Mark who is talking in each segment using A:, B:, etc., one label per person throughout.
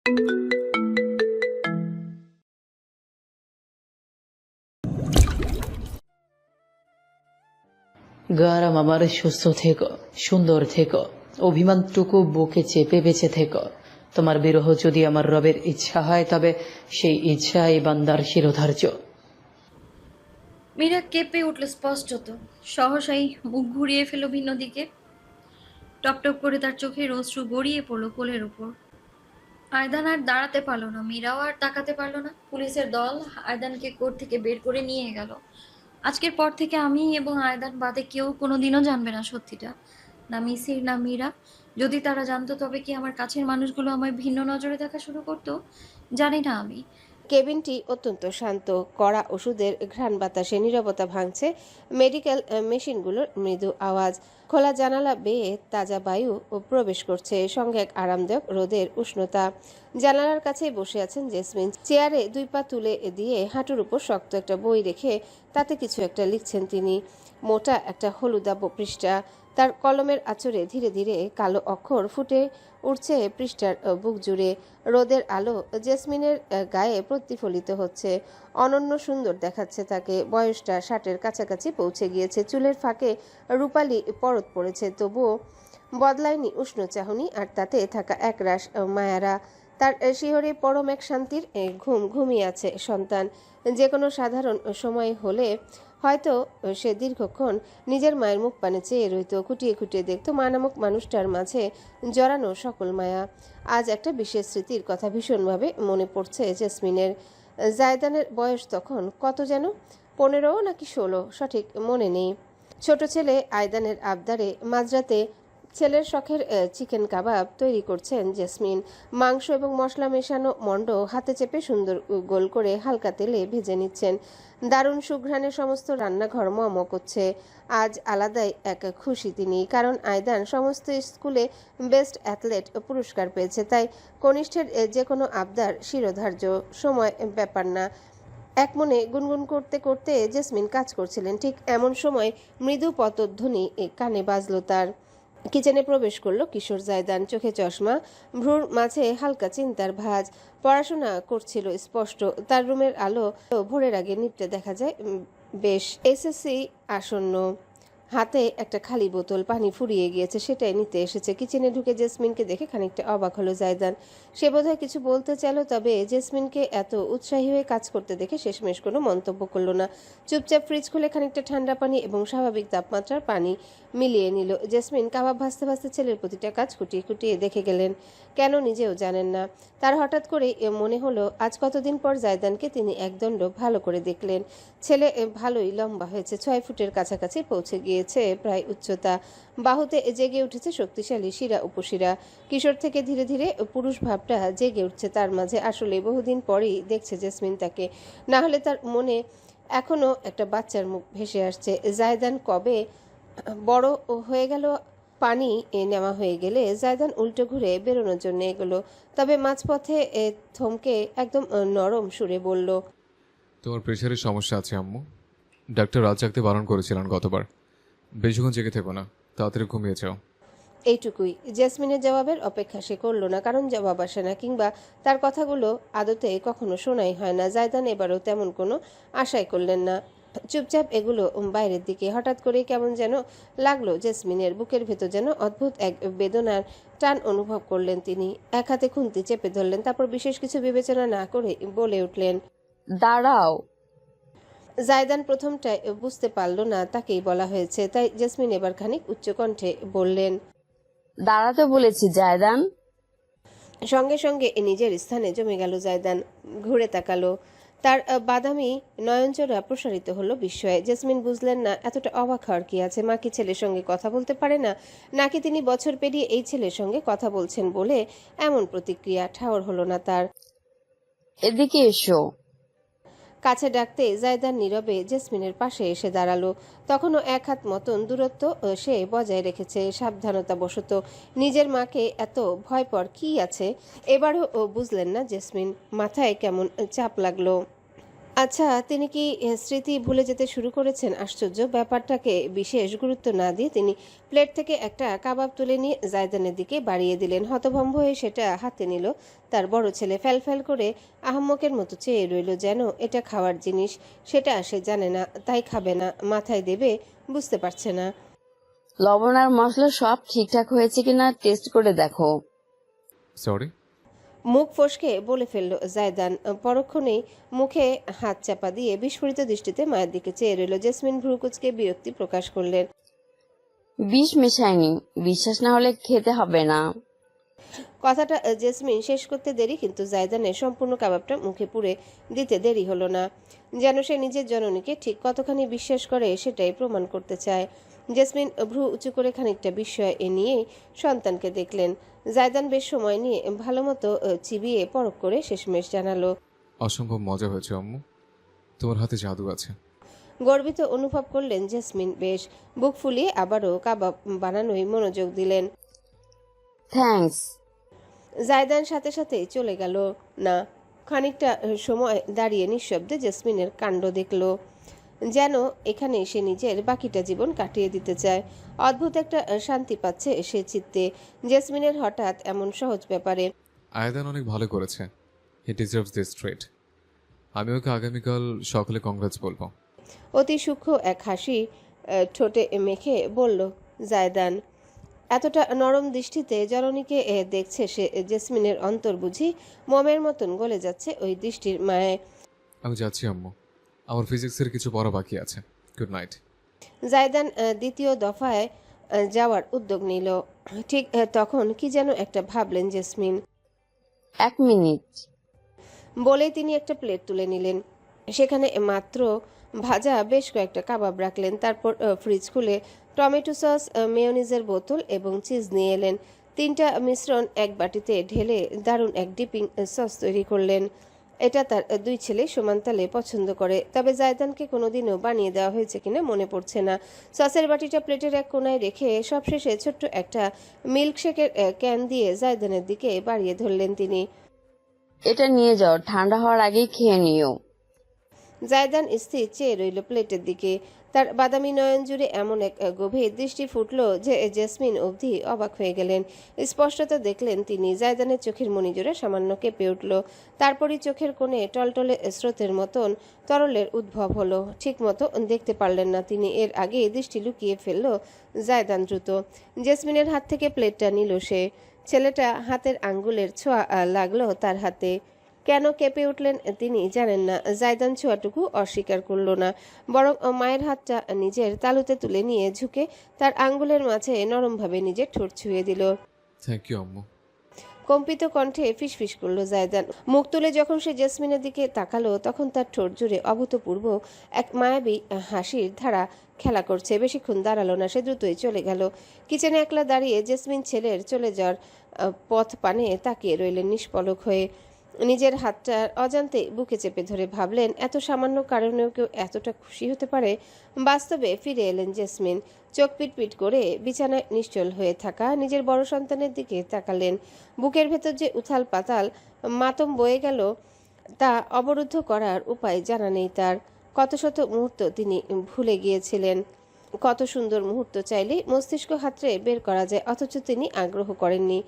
A: গারাম আমার, সুস্থ থেকো, সুন্দর থেকো, অভিমানটুকু বুকে চেপে বেঁচে থেকো। তোমার বিরহ যদি আমার রবের ইচ্ছা হয়, তবে সেই ইচ্ছাই বান্দার শিরোধার্য।
B: মীরা কেঁপে উঠল স্পষ্টত। সহসাই মুখ ঘুরিয়ে ফেল ভিন্ন দিকে। টপটপ করে তার চোখের অশ্রু গড়িয়ে পড়ল কোলের উপর। আয়দান আর দাঁড়াতে পারল না, মীরাও আর তাকাতে পারল না। পুলিশের দল আয়দানকে কোর্ট থেকে বের করে নিয়ে গেল। আজকের পর থেকে আমি এবং আয়দান বাদে কেউ কোনোদিনও জানবে না সত্যিটা। না মিসির, না মীরা। যদি তারা জানতো, তবে কি আমার কাছের মানুষগুলো আমায় ভিন্ন নজরে দেখা শুরু করতো? জানি না আমি।
C: কেবিনটি অত্যন্ত শান্ত। কড়া ওষুধের ঘ্রাণ বাতাসে নীরবতা ভাঙছে মেডিকেল মেশিনগুলোর মৃদু আওয়াজ। খোলা জানালা বেয়ে তাজা বায়ু প্রবেশ করছে, সঙ্গে এক আরামদায়ক রোদের উষ্ণতা। জানালার কাছেই বসে আছেন জেসমিন। চেয়ারে 2 পা তুলে দিয়ে হাঁটুর উপর শক্ত একটা বই রেখে তাতে কিছু একটা লিখছেন তিনি। মোটা একটা হলুদাভ পৃষ্ঠা। তার কলমের আঁচড়ে ধীরে ধীরে কালো অক্ষর ফুটে উঠছে পৃষ্ঠার বুক জুড়ে। রোদের আলো জেসমিনের গায়ে প্রতিফলিত হচ্ছে। অনন্য সুন্দর দেখাচ্ছে তাকে। বয়সটা 60-এর কাছাকাছি পৌঁছে গিয়েছে। চুলের ফাঁকে রূপালি পরত পড়েছে, তবুও বদলায়নি উষ্ণ চাহনি আর তাতে থাকা একরাশ মায়ারা। তার শিহরে পরম এক শান্তির ঘুমিয়ে আছে সন্তান। যে কোনো সাধারণ সময় হলে হয়তো সে দীর্ঘক্ষণ নিজের মায়ের মুখ পানে চেয়ে রইত, খুঁটিয়ে খুঁটিয়ে দেখত মা নামক মানুষটার মাঝে জড়ানো সকল মায়া। আজ একটা বিশেষ স্মৃতির কথা ভীষণভাবে মনে পড়ছে জেসমিনের। জায়দানের বয়স তখন কত যেন, 15 নাকি 16, সঠিক মনে নেই। ছোট ছেলে আয়দানের আবদারে মাঝরাতে ছেলের শখের চিকেন কাবাব তৈরি করছেন জেসমিন। মাংস এবং মশলা মেশানো মণ্ড হাতে চেপে সুন্দর গোল করে হালকা তেলে ভেজে নিচ্ছেন। দারুণ সুঘ্রাণে সমস্ত রান্নাঘর মম করছে। আজ আলাদাই এক খুশি তিনি, কারণ আয়দান সমস্ত স্কুলে বেস্ট অ্যাথলেট পুরস্কার পেয়েছে। তাই কনিষ্ঠের যে কোনো আবদার শিরোধার্য, সময় ব্যাপার না। এক মনে গুনগুন করতে করতে জেসমিন কাজ করছিলেন। ঠিক এমন সময় মৃদু পতধ্বনি কানে বাজল তার। কিচেনে প্রবেশ করলো কিশোর জায়দান। চোখে চশমা, ভ্রুর মাঝে হালকা চিন্তার ভাঁজ। পড়াশোনা করছিল স্পষ্ট। তার রুমের আলো ভোরের আগে নিভতে দেখা যায় বেশ। এসএসসি আসন্ন। হাতে একটা খালি বোতল, পানি ফুরিয়ে গিয়েছে, সেটাই নিতে এসেছে। কিচেনে ঢুকে জেসমিনকে দেখে খানিকটা অবাক হলো জায়দান। সে বোধহয় কিছু বলতে চাইল, তবে জেসমিনকে এত উৎসাহী হয়ে কাজ করতে দেখে শেষমেশ কোনো মন্তব্য করলো না। চুপচাপ ফ্রিজ খুলে খানিকটা ঠান্ডা পানি এবং স্বাভাবিক তাপমাত্রার পানি মিলিয়ে নিল। জেসমিন কাবাব ভাজতে ভাজতে ছেলের প্রতিটা কাজ খুঁটিয়ে খুঁটিয়ে দেখে গেলেন। কেন নিজেও জানেন না। তার হঠাৎ করে মনে হলো আজ কতদিন পর জায়দানকে তিনি একদণ্ড ভালো করে দেখলেন। ছেলে ভালোই লম্বা হয়েছে, 6 ফুটের কাছাকাছি পৌঁছে গিয়েছে প্রায় উচ্চতা। বাহুতে জেগে উঠেছে শক্তিশালী শিরা উপশিরা। কিশোর থেকে ধীরে ধীরে পুরুষ ভাবটা জেগে উঠছে তার মাঝে। আসলে বহুদিন পরেই দেখছে জেসমিন তাকে, না হলে তার মনে এখনো একটা বাচ্চার মুখ ভেসে আসছে। জায়দান কবে বড় হয়ে গেল। পানি নেওয়া হয়ে গেলে জায়দান উল্টো ঘুরে বেরোনোর জন্য এগোলো, তবে মাঝপথে থমকে একদম নরম সুরে বলল,
D: তোমার প্রেশারের সমস্যা আছে আম্মু। ডাক্তার রাত জাগতে বারণ করেছিলেন গতবার। বেশিক্ষণ জেগে থেকো না, তাড়াতাড়ি ঘুমিয়ে যাও।
C: এইটুকুই। জেসমিনের জবাবের অপেক্ষা সে করল না, কারণ জবাব আসে না, কিংবা তার কথাগুলো আদতে কখনো শোনাই হয় না। জায়দান এবারও তেমন কোনো আশাই করলেন না। চুপচাপ এগুলো বাইরের দিকে। হঠাৎ করেই কেমন যেন লাগলো জেসমিনের। বুকের ভেতর যেন অদ্ভুত এক বেদনার টান অনুভব করলেন তিনি। এক হাতে খুন্তি চেপে ধরলেন, তারপর বিশেষ কিছু বিবেচনা না করে বলে উঠলেন,
E: দাঁড়াও।
C: জায়দান প্রথমটায় বুঝতে পারল না তাকেই বলা হয়েছে, তাই জেসমিন এবার খানিক উচ্চকণ্ঠে বললেন,
E: দাঁড়াতে বলেছি জায়দান।
C: সঙ্গে সঙ্গে নিজের স্থানে জমে গেল জায়দান। ঘুরে তাকালো। তার বাদামি নয়নচোরা প্রসারিত হলো বিস্ময়ে। জেসমিন বুঝলেন না এতটা অবাক হওয়ার কি আছে। মা কি ছেলের সঙ্গে কথা বলতে পারে না, নাকি তিনি বছর পেরিয়ে এই ছেলের সঙ্গে কথা বলছেন বলে এমন প্রতিক্রিয়া? ঠাওর হলো না তার।
E: এদিকে এসো।
C: কাছে ডাকতে জায়দান নীরবে জেসমিনের পাশে এসে দাঁড়ালো। তখনও এক হাত মতন দূরত্ব সে বজায় রেখেছে সাবধানতা বশত। নিজের মাকে এত ভয়পর কি আছে এবারও বুঝলেন না জেসমিন। মাথায় কেমন চাপ লাগলো। আচ্ছা, তিনি কি স্মৃতি ভুলে যেতে শুরু করেছেন? আশ্চর্য। ব্যাপারটাকে বিশেষ গুরুত্ব না দিয়ে তিনি প্লেট থেকে একটা কাবাব তুলে নিয়ে জায়দানের দিকে বাড়িয়ে দিলেন। হতভম্ব হয়ে সেটা হাতে নিল তার বড় ছেলে। ফ্যালফ্যাল করে আহাম্মকের মতো চেয়ে রইল, যেন এটা খাওয়ার জিনিস। সেটা সে জানে না, তাই খাবে না। মাথায় দেবে বুঝতে পারছে না।
E: লবণ আর মশলা সব ঠিকঠাক হয়েছে কিনা টেস্ট করে দেখো।
D: সরি।
C: মুখ ফসকে বলে ফেলল জায়দান। পরক্ষণেই মুখে হাত চাপা দিয়ে বিস্ফোরিত দৃষ্টিতে মায়ের দিকে চেয়ে রইল। জেসমিন ভ্রুকুচকে বিরক্তি প্রকাশ করলেন।
E: বিষ মেশায়নি, বিশ্বাস না হলে খেতে হবে না।
C: কথাটা জেসমিন শেষ করতে দেরি, কিন্তু জায়দানের সম্পূর্ণ কাবাবটা মুখে পুরে দিতে দেরি হলো না। যেন সে নিজের জননীকে ঠিক কতখানি বিশ্বাস করে সেটাই প্রমাণ করতে চায়। জেসমিন ভ্রু উঁচু করে খানিকটা বিস্ময় নিয়েই সন্তানকে দেখলেন। জায়দান বেশ সময় নিয়ে ভালো মতো চিবিয়ে পরখ করে শেষমেশ জানালো,
D: অসম্ভব মজা হয়েছে আম্মু, তোমার হাতে জাদু আছে।
C: গর্বিত অনুভব করলেন জেসমিন। বেশ বুক ফুলিয়ে আবারও কাবাব বানানোই মনোযোগ দিলেন।
E: থ্যাঙ্কস।
C: জায়দান সাথে সাথেই চলে গেল না। খানিকটা সময় দাঁড়িয়ে নিঃশব্দে জেসমিনের কাণ্ড দেখল, যেন এখানে সে নিজের বাকিটা জীবন কাটিয়ে দিতে চায়। অদ্ভুত একটা শান্তি পাচ্ছে সে চিত্তে জেসমিনের হঠাৎ এমন সহজ ব্যাপারে।
D: আয়াদান অনেক ভালো করেছে, হি ডিজার্ভস দিস ট্রিট। আমি ওকে আগামীকাল সকালে কংগ্রেস বলবো।
C: অতি সূক্ষ্ম এক হাসি ঠোঁটে মেখে বলল জায়দান। এতটা নরম দৃষ্টিতে জননীকে দেখছে সে। জেসমিনের অন্তর বুঝি মোমের মতন গলে যাচ্ছে ওই দৃষ্টির মায়ায়।
D: আমি যাচ্ছি আম্মু, আমার ফিজিক্সের কিছু পড়া বাকি আছে। Good night.
C: জায়দান দ্বিতীয় দফায় যাওয়ার উদ্যোগ নিল। ঠিক তখন কি যেন একটা ভাবলেন জেসমিন।
E: 1 মিনিট।
C: বলেই তিনি একটা প্লেট তুলে নিলেন। সেখানে মাত্র ভাজা বেশ কয়েকটা কাবাব রাখলেন। তারপর ফ্রিজ খুলে টমেটো সস, মেয়োনিজের বোতল এবং চিজ নিয়ে এলেন। তিনটা মিশ্রণ এক বাটিতে ঢেলে দারুণ এক ডিপিং সস তৈরি করলেন। এটা তার দুই ছেলে সমান তালে পছন্দ করে, তবে জায়দানকে কোনোদিনও বানিয়ে দেওয়া হয়েছে কিনা মনে পড়ছে না। সসের বাটিটা প্লেটের এক কোনায় রেখে সবশেষে ছোট্ট একটা মিল্কশেকের ক্যান দিয়ে জায়দানের দিকে বাড়িয়ে ধরলেন তিনি।
E: এটা নিয়ে যাও, ঠান্ডা হওয়ার আগেই খেয়ে নিও।
C: জায়দান স্থির চেয়ে রইল প্লেটের দিকে। তার বাদামি নয়ন জুড়ে এমন এক গভীর দৃষ্টি ফুটল যে জেসমিন অবধি অবাক হয়ে গেলেন। স্পষ্টত দেখলেন তিনি জায়দানের চোখের মণিজোড়া সামান্য কেঁপে উঠল। তারপরই চোখের কোণে টলটলে স্রোতের মতন তরলের উদ্ভব হলো। ঠিক মতো দেখতে পারলেন না তিনি। এর আগে দৃষ্টি লুকিয়ে ফেলল জায়দান দ্রুত। জেসমিনের হাত থেকে প্লেটটা নিল সে। ছেলেটা হাতের আঙ্গুলের ছোঁয়া লাগলো তার হাতে। কেন কেঁপে উঠলেন তিনি জানেন না। জায়দান ছোঁয়াটুকু অস্বীকার করল না, বরং মায়ের হাতটা নিজের তালুতে তুলে নিয়ে ঝুঁকে তার আঙ্গুলের মাঝে নরমভাবে নিজের ঠোঁট ছুঁয়ে দিল।
D: থ্যাংক ইউ আম্মু।
C: কম্পিত কণ্ঠে ফিসফিস করল জায়দান। মুখ তুলে যখন সে জেসমিনের দিকে তাকালো, তখন তার ঠোঁট জুড়ে অভূতপূর্ব এক মায়াবী হাসির ধারা খেলা করছে। বেশিক্ষণ দাঁড়ালো না, সে দ্রুতই চলে গেল। কিচেনে একলা দাঁড়িয়ে জেসমিন ছেলের চলে যাওয়ার পথ পানে তাকিয়ে রইলেন নিষ্পলক হয়ে। নিজের হাতটা অজান্তে বুকে চেপে ধরে ভাবলেন, এত সামান্য কারণেও কেউ এতটা খুশি হতে পারে। বাস্তবে ফিরে এলেন জেসমিন। চোখ পিটপিট করে বিছানায় নিশ্চল হয়ে থাকা নিজের বড় সন্তানের দিকে তাকালেন। বুকের ভেতর যে উথাল পাতাল মাতম বয়ে গেল তা অবরুদ্ধ করার উপায় জানা নেই তার। কত শত মুহূর্ত তিনি ভুলে গিয়েছিলেন। কত সুন্দর মুহূর্ত চাইলে মস্তিষ্ক হাতড়ে বের করা যায়, অথচ তিনি আগ্রহ করেননি,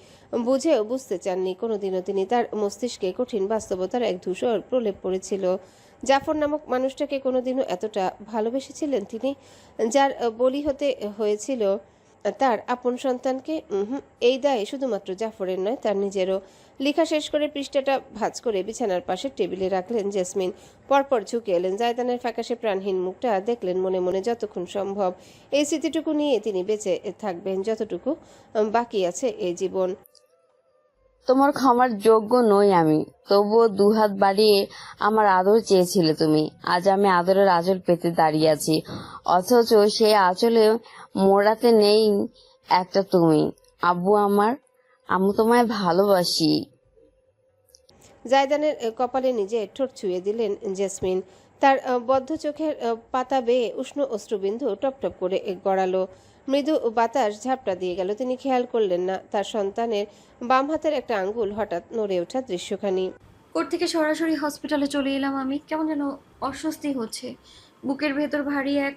C: বুঝেও বুঝতে চাননি কোনোদিনও তিনি। তার মস্তিষ্কে কঠিন বাস্তবতার এক ধূসর প্রলেপ পড়েছিল। জাফর নামক মানুষটাকে কোনোদিনও এতটা ভালোবেসেছিলেন তিনি, যার বলি হতে হয়েছিল তার আপন সন্তানকে? এই দায় শুধুমাত্র জাফরের নয়, তার নিজেরও। লেখা শেষ করে পৃষ্ঠাটা ভাঁজ করে বিছানার পাশে টেবিলে রাখলেন জেসমিন। পরপর ঝুঁকে এলেন। জায়দানের ফ্যাকাশে প্রাণহীন মুখটা দেখলেন মনে মনে। যতক্ষণ সম্ভব এই স্মৃতিটুকু নিয়ে তিনি বেঁচে থাকবেন, যতটুকু বাকি আছে এই জীবন।
E: তোমার ক্ষমার যোগ্য নই আমি, তবুও 2 হাত বাড়িয়ে আমার আদর চেয়েছিলে তুমি। আজ আমি আদরের আঁচল পেতে দাঁড়িয়ে আছি, অথচ সেই আঁচলে মোড়াতে নেই একটা তুমি। আব্বু আমার, আমি তোমায় ভালোবাসি।
C: জায়দানের কপালে নিজে ঠোঁট ছুঁয়ে দিলেন জেসমিন। তার বদ্ধ চোখের পাতা বেয়ে উষ্ণ অশ্রুবিন্দু টপটপ করে গড়ালো। মৃদু বাতাস ঝাপটা দিয়ে গেল। তিনি খেয়াল করলেন না তার সন্তানের বাম হাতের একটা আঙ্গুল হঠাৎ নড়ে ওঠা দৃশ্যখানি।
B: কোর্ট থেকে সরাসরি হসপিটালে চলে এলাম আমি। কেমন যেন অস্বস্তি হচ্ছে, বুকের ভেতর ভারী এক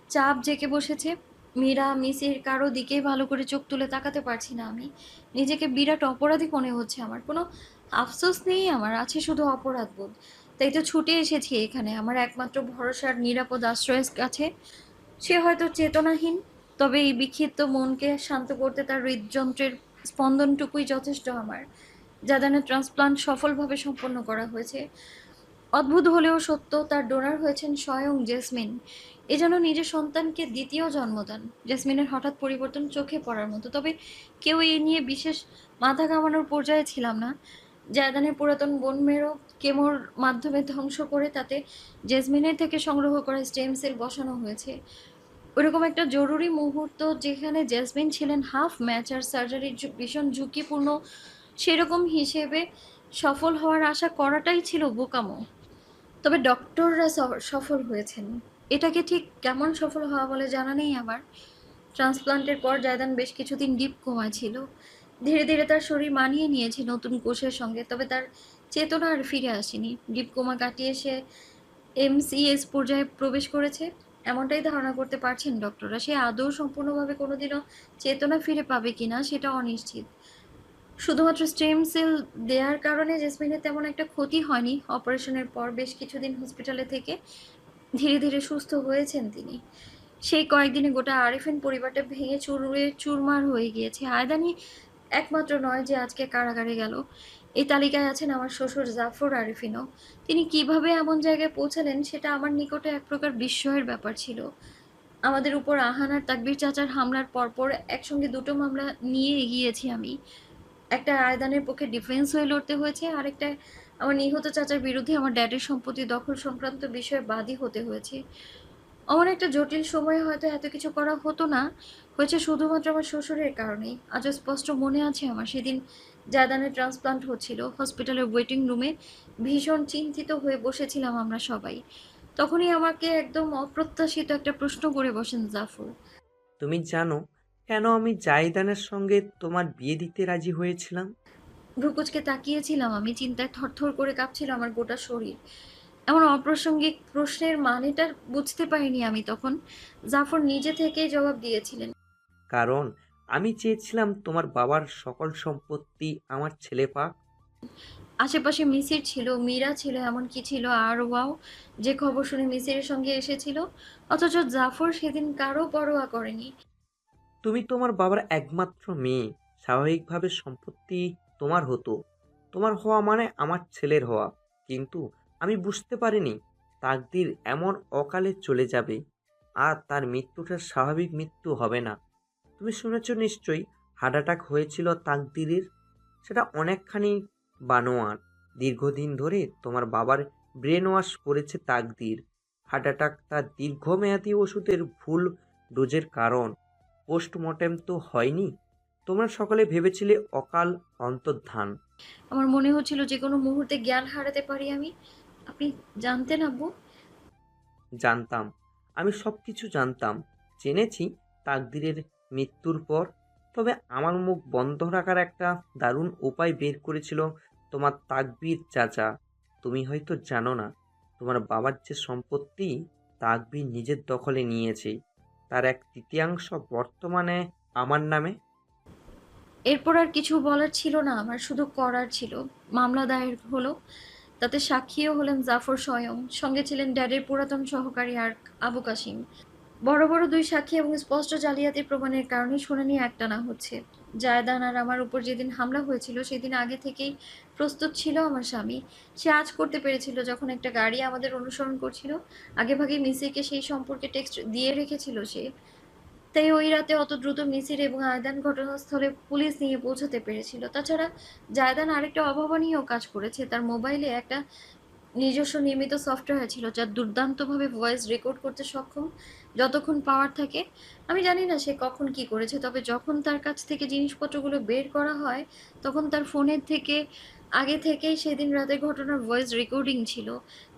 B: চাপ জেঁকে বসেছে। মীরা, মিসির কারো দিকেই ভালো করে চোখ তুলে তাকাতে পারছি না আমি। নিজেকে বিরাট অপরাধী মনে হচ্ছে আমার। কোনো আফসোস নেই আমার, আছে শুধু অপরাধবোধ। তাই তো ছুটে এসেছি এখানে আমার একমাত্র ভরসার নিরাপদ আশ্রয়ের কাছে। সে হয়তো চেতনাহীন, তবে এই বিক্ষিপ্ত মনকে শান্ত করতে তার হৃদযন্ত্রের স্পন্দনটুকুই যথেষ্ট আমার। জাদানের ট্রান্সপ্লান্ট সফলভাবে সম্পন্ন করা হয়েছে। অদ্ভুত হলেও সত্য, তার ডোনার হয়েছেন স্বয়ং জেসমিন। এ যেন নিজের সন্তানকে দ্বিতীয় জন্মদান। জেসমিনের হঠাৎ পরিবর্তন চোখে পড়ার মতো, তবে কেউ এই নিয়ে বিশেষ মাথা ঘামানোর পর্যায়ে ছিলাম না। জায়দানের পুরাতন বোন মেরো কেমোর মাধ্যমে ধ্বংস করে তাতে জেসমিনের থেকে সংগ্রহ করা স্টেম সেল বসানো হয়েছে। ওরকম একটা জরুরি মুহূর্ত যেখানে জেসমিন ছিলেন হাফ ম্যাচ আর সার্জারির ভীষণ ঝুঁকিপূর্ণ, সেরকম হিসেবে সফল হওয়ার আশা করাটাই ছিল বোকামো। তবে ডক্টররা সফল হয়েছেন। এটাকে ঠিক কেমন সফল হওয়া বলে জানা নেই আমার। ট্রান্সপ্লান্টের পর জায়দান বেশ কিছুদিন ডিপ কোমায় ছিল। ধীরে ধীরে তার শরীর মানিয়ে নিয়েছে নতুন কোষের সঙ্গে, তবে তার চেতনা আর ফিরে আসেনি। ডিপ কোমা কাটিয়ে সে এমসিএস পর্যায়ে প্রবেশ করেছে, এমনটাই ধারণা করতে পারছেন ডক্টররা। সে আদৌ সম্পূর্ণভাবে কোনোদিনও চেতনা ফিরে পাবে কিনা সেটা অনিশ্চিত। শুধুমাত্র স্টেম সেল দেওয়ার কারণে জেসমিনের তেমন একটা ক্ষতি হয়নি। অপারেশনের পর বেশ কিছুদিন হসপিটালে থেকে ধীরে ধীরে সুস্থ হয়েছেন তিনি। সেই কয়েকদিনে গোটা আরিফিন পরিবারটা ভেঙে চুরে চুরমার হয়ে গিয়েছে। আয়দানি একমাত্র নয় যে আজকে কারাগারে গেল, এই তালিকায় আছেন আমার শ্বশুর জাফর আরিফিনও। তিনি কিভাবে এমন জায়গায় পৌঁছালেন সেটা আমার নিকটে এক প্রকার বিস্ময়ের ব্যাপার ছিল। আমাদের উপর আহান আর তাকবীর চাচার হামলার পরপর একসঙ্গে দুটো মামলা নিয়ে এগিয়েছি আমি। একটা আয়দানের পক্ষে ডিফেন্স হয়ে লড়তে হয়েছে, আরেকটা আমার নিহত চাচার বিরুদ্ধে আমার ড্যাডের সম্পত্তি দখল সংক্রান্ত বিষয়ে বাদী হতে হয়েছে। আমার একটা জটিল সময়ে হয়তো এত কিছু করা হতো না, হয়েছে শুধুমাত্র আমার শ্বশুরের কারণেই। আজও স্পষ্ট মনে আছে আমার সেদিন জায়দানের ট্রান্সপ্লান্ট হচ্ছিল, হসপিটালের ওয়েটিং রুমে ভীষণ চিন্তিত হয়ে বসেছিলাম আমরা সবাই। তখনই আমাকে একদম অপ্রত্যাশিত একটা প্রশ্ন করে বসেন জাফর।
F: তুমি জানো কেন আমি জাইদানের সঙ্গে তোমার বিয়ে দিতে রাজি হয়েছিলাম?
B: ভ্রুকুচকে তাকিয়েছিলাম আমি, চিন্তায় থরথর করে কাঁপছিল আমার গোটা শরীর। এমন অপ্রাসঙ্গিক প্রশ্নের মানেটা বুঝতে পারিনি আমি তখন। জাফর নিজে থেকেই জবাব দিয়েছিলেন।
F: কারণ আমি চেয়েছিলাম তোমার বাবার সকল সম্পত্তি আমার ছেলে পাক।
B: আশেপাশে মিসির ছিল, মীরা ছিল, এমনকি ছিল আর ওয়াও, যে খবর শুনে মিসিরের সঙ্গে এসেছিল। অথচ জাফর সেদিন কারো পরোয়া করেনি।
F: তুমি তোমার বাবার একমাত্র মেয়ে, স্বাভাবিকভাবে সম্পত্তি তোমার হতো। তোমার হওয়া মানে আমার ছেলের হওয়া। কিন্তু আমি বুঝতে পারিনি তাকদির এমন অকালে চলে যাবে, আর তার মৃত্যুটা স্বাভাবিক মৃত্যু হবে না। তুমি শুনেছ নিশ্চয়ই, হার্ট অ্যাটাক হয়েছিল তাকদিরের। সেটা অনেকখানি বানোয়াট। দীর্ঘদিন ধরে তোমার বাবার ব্রেন ওয়াশ করেছে তাকদির। হার্ট অ্যাটাক তার দীর্ঘমেয়াদী ওষুধের ভুল ডোজের কারণ। পোস্টমর্টেম তো হয়নি। তোমরা সকলে ভেবেছিলে অকাল অন্তর্ধান।
B: আমার মনে হচ্ছিল যে কোনো মুহূর্তে জ্ঞান হারাতে পারি আমি। আপনি জানতেন আব্বু?
F: জানতাম, আমি সব কিছু জানতাম। জেনেছি তাকদিরের মৃত্যুর পর। তবে আমার মুখ বন্ধ রাখার একটা দারুণ উপায় বের করেছিল তোমার তাকবীর চাচা। তুমি হয়তো জানো না, তোমার বাবার যে সম্পত্তি তাকবীর নিজের দখলে নিয়েছে, তার 1/3 বর্তমানে আমার নামে।
B: এরপর আর কিছু বলার ছিল না আমার, শুধু করার ছিল। মামলা দায়ের হলো, তাতে সাক্ষীও হলেন জাফর স্বয়ং, সঙ্গে ছিলেন ড্যাডের পুরাতন সহকারী আর আবু কাসিম। বড় বড় দুই সাক্ষী এবং স্পষ্ট জালিয়াতির প্রমাণের কারণে শুনানি একটানা হচ্ছে। জায়দান আর আমার উপর যেদিন হামলা হয়েছিল সেদিন আগে থেকেই প্রস্তুত ছিল আমার স্বামী। সে আজ করতে পেরেছিল যখন একটা গাড়ি আমাদের অনুসরণ করছিল। আগেভাগে মিসিকে সেই সম্পর্কে টেক্সট দিয়ে রেখেছিল সে। তাই ওই রাতে অত দ্রুত মিসির এবং আয়দান ঘটনাস্থলে পুলিশ নিয়ে পৌঁছাতে পেরেছিল। তাছাড়া জায়দান আরেকটা অভাবনীয় কাজ করেছে। তার মোবাইলে একটা নিজস্ব নির্মিত সফটওয়্যার ছিল যা দুর্দান্তভাবে ভয়েস রেকর্ড করতে সক্ষম, যতক্ষণ পাওয়ার থাকে। আমি জানি না সে কখন কি করেছে, তবে যখন তার কাছ থেকে জিনিসপত্রগুলো বের করা হয় তখন তার ফোনের থেকে আগে থেকেই সেদিন রাতের ঘটনার ভয়েস রেকর্ডিং ছিল,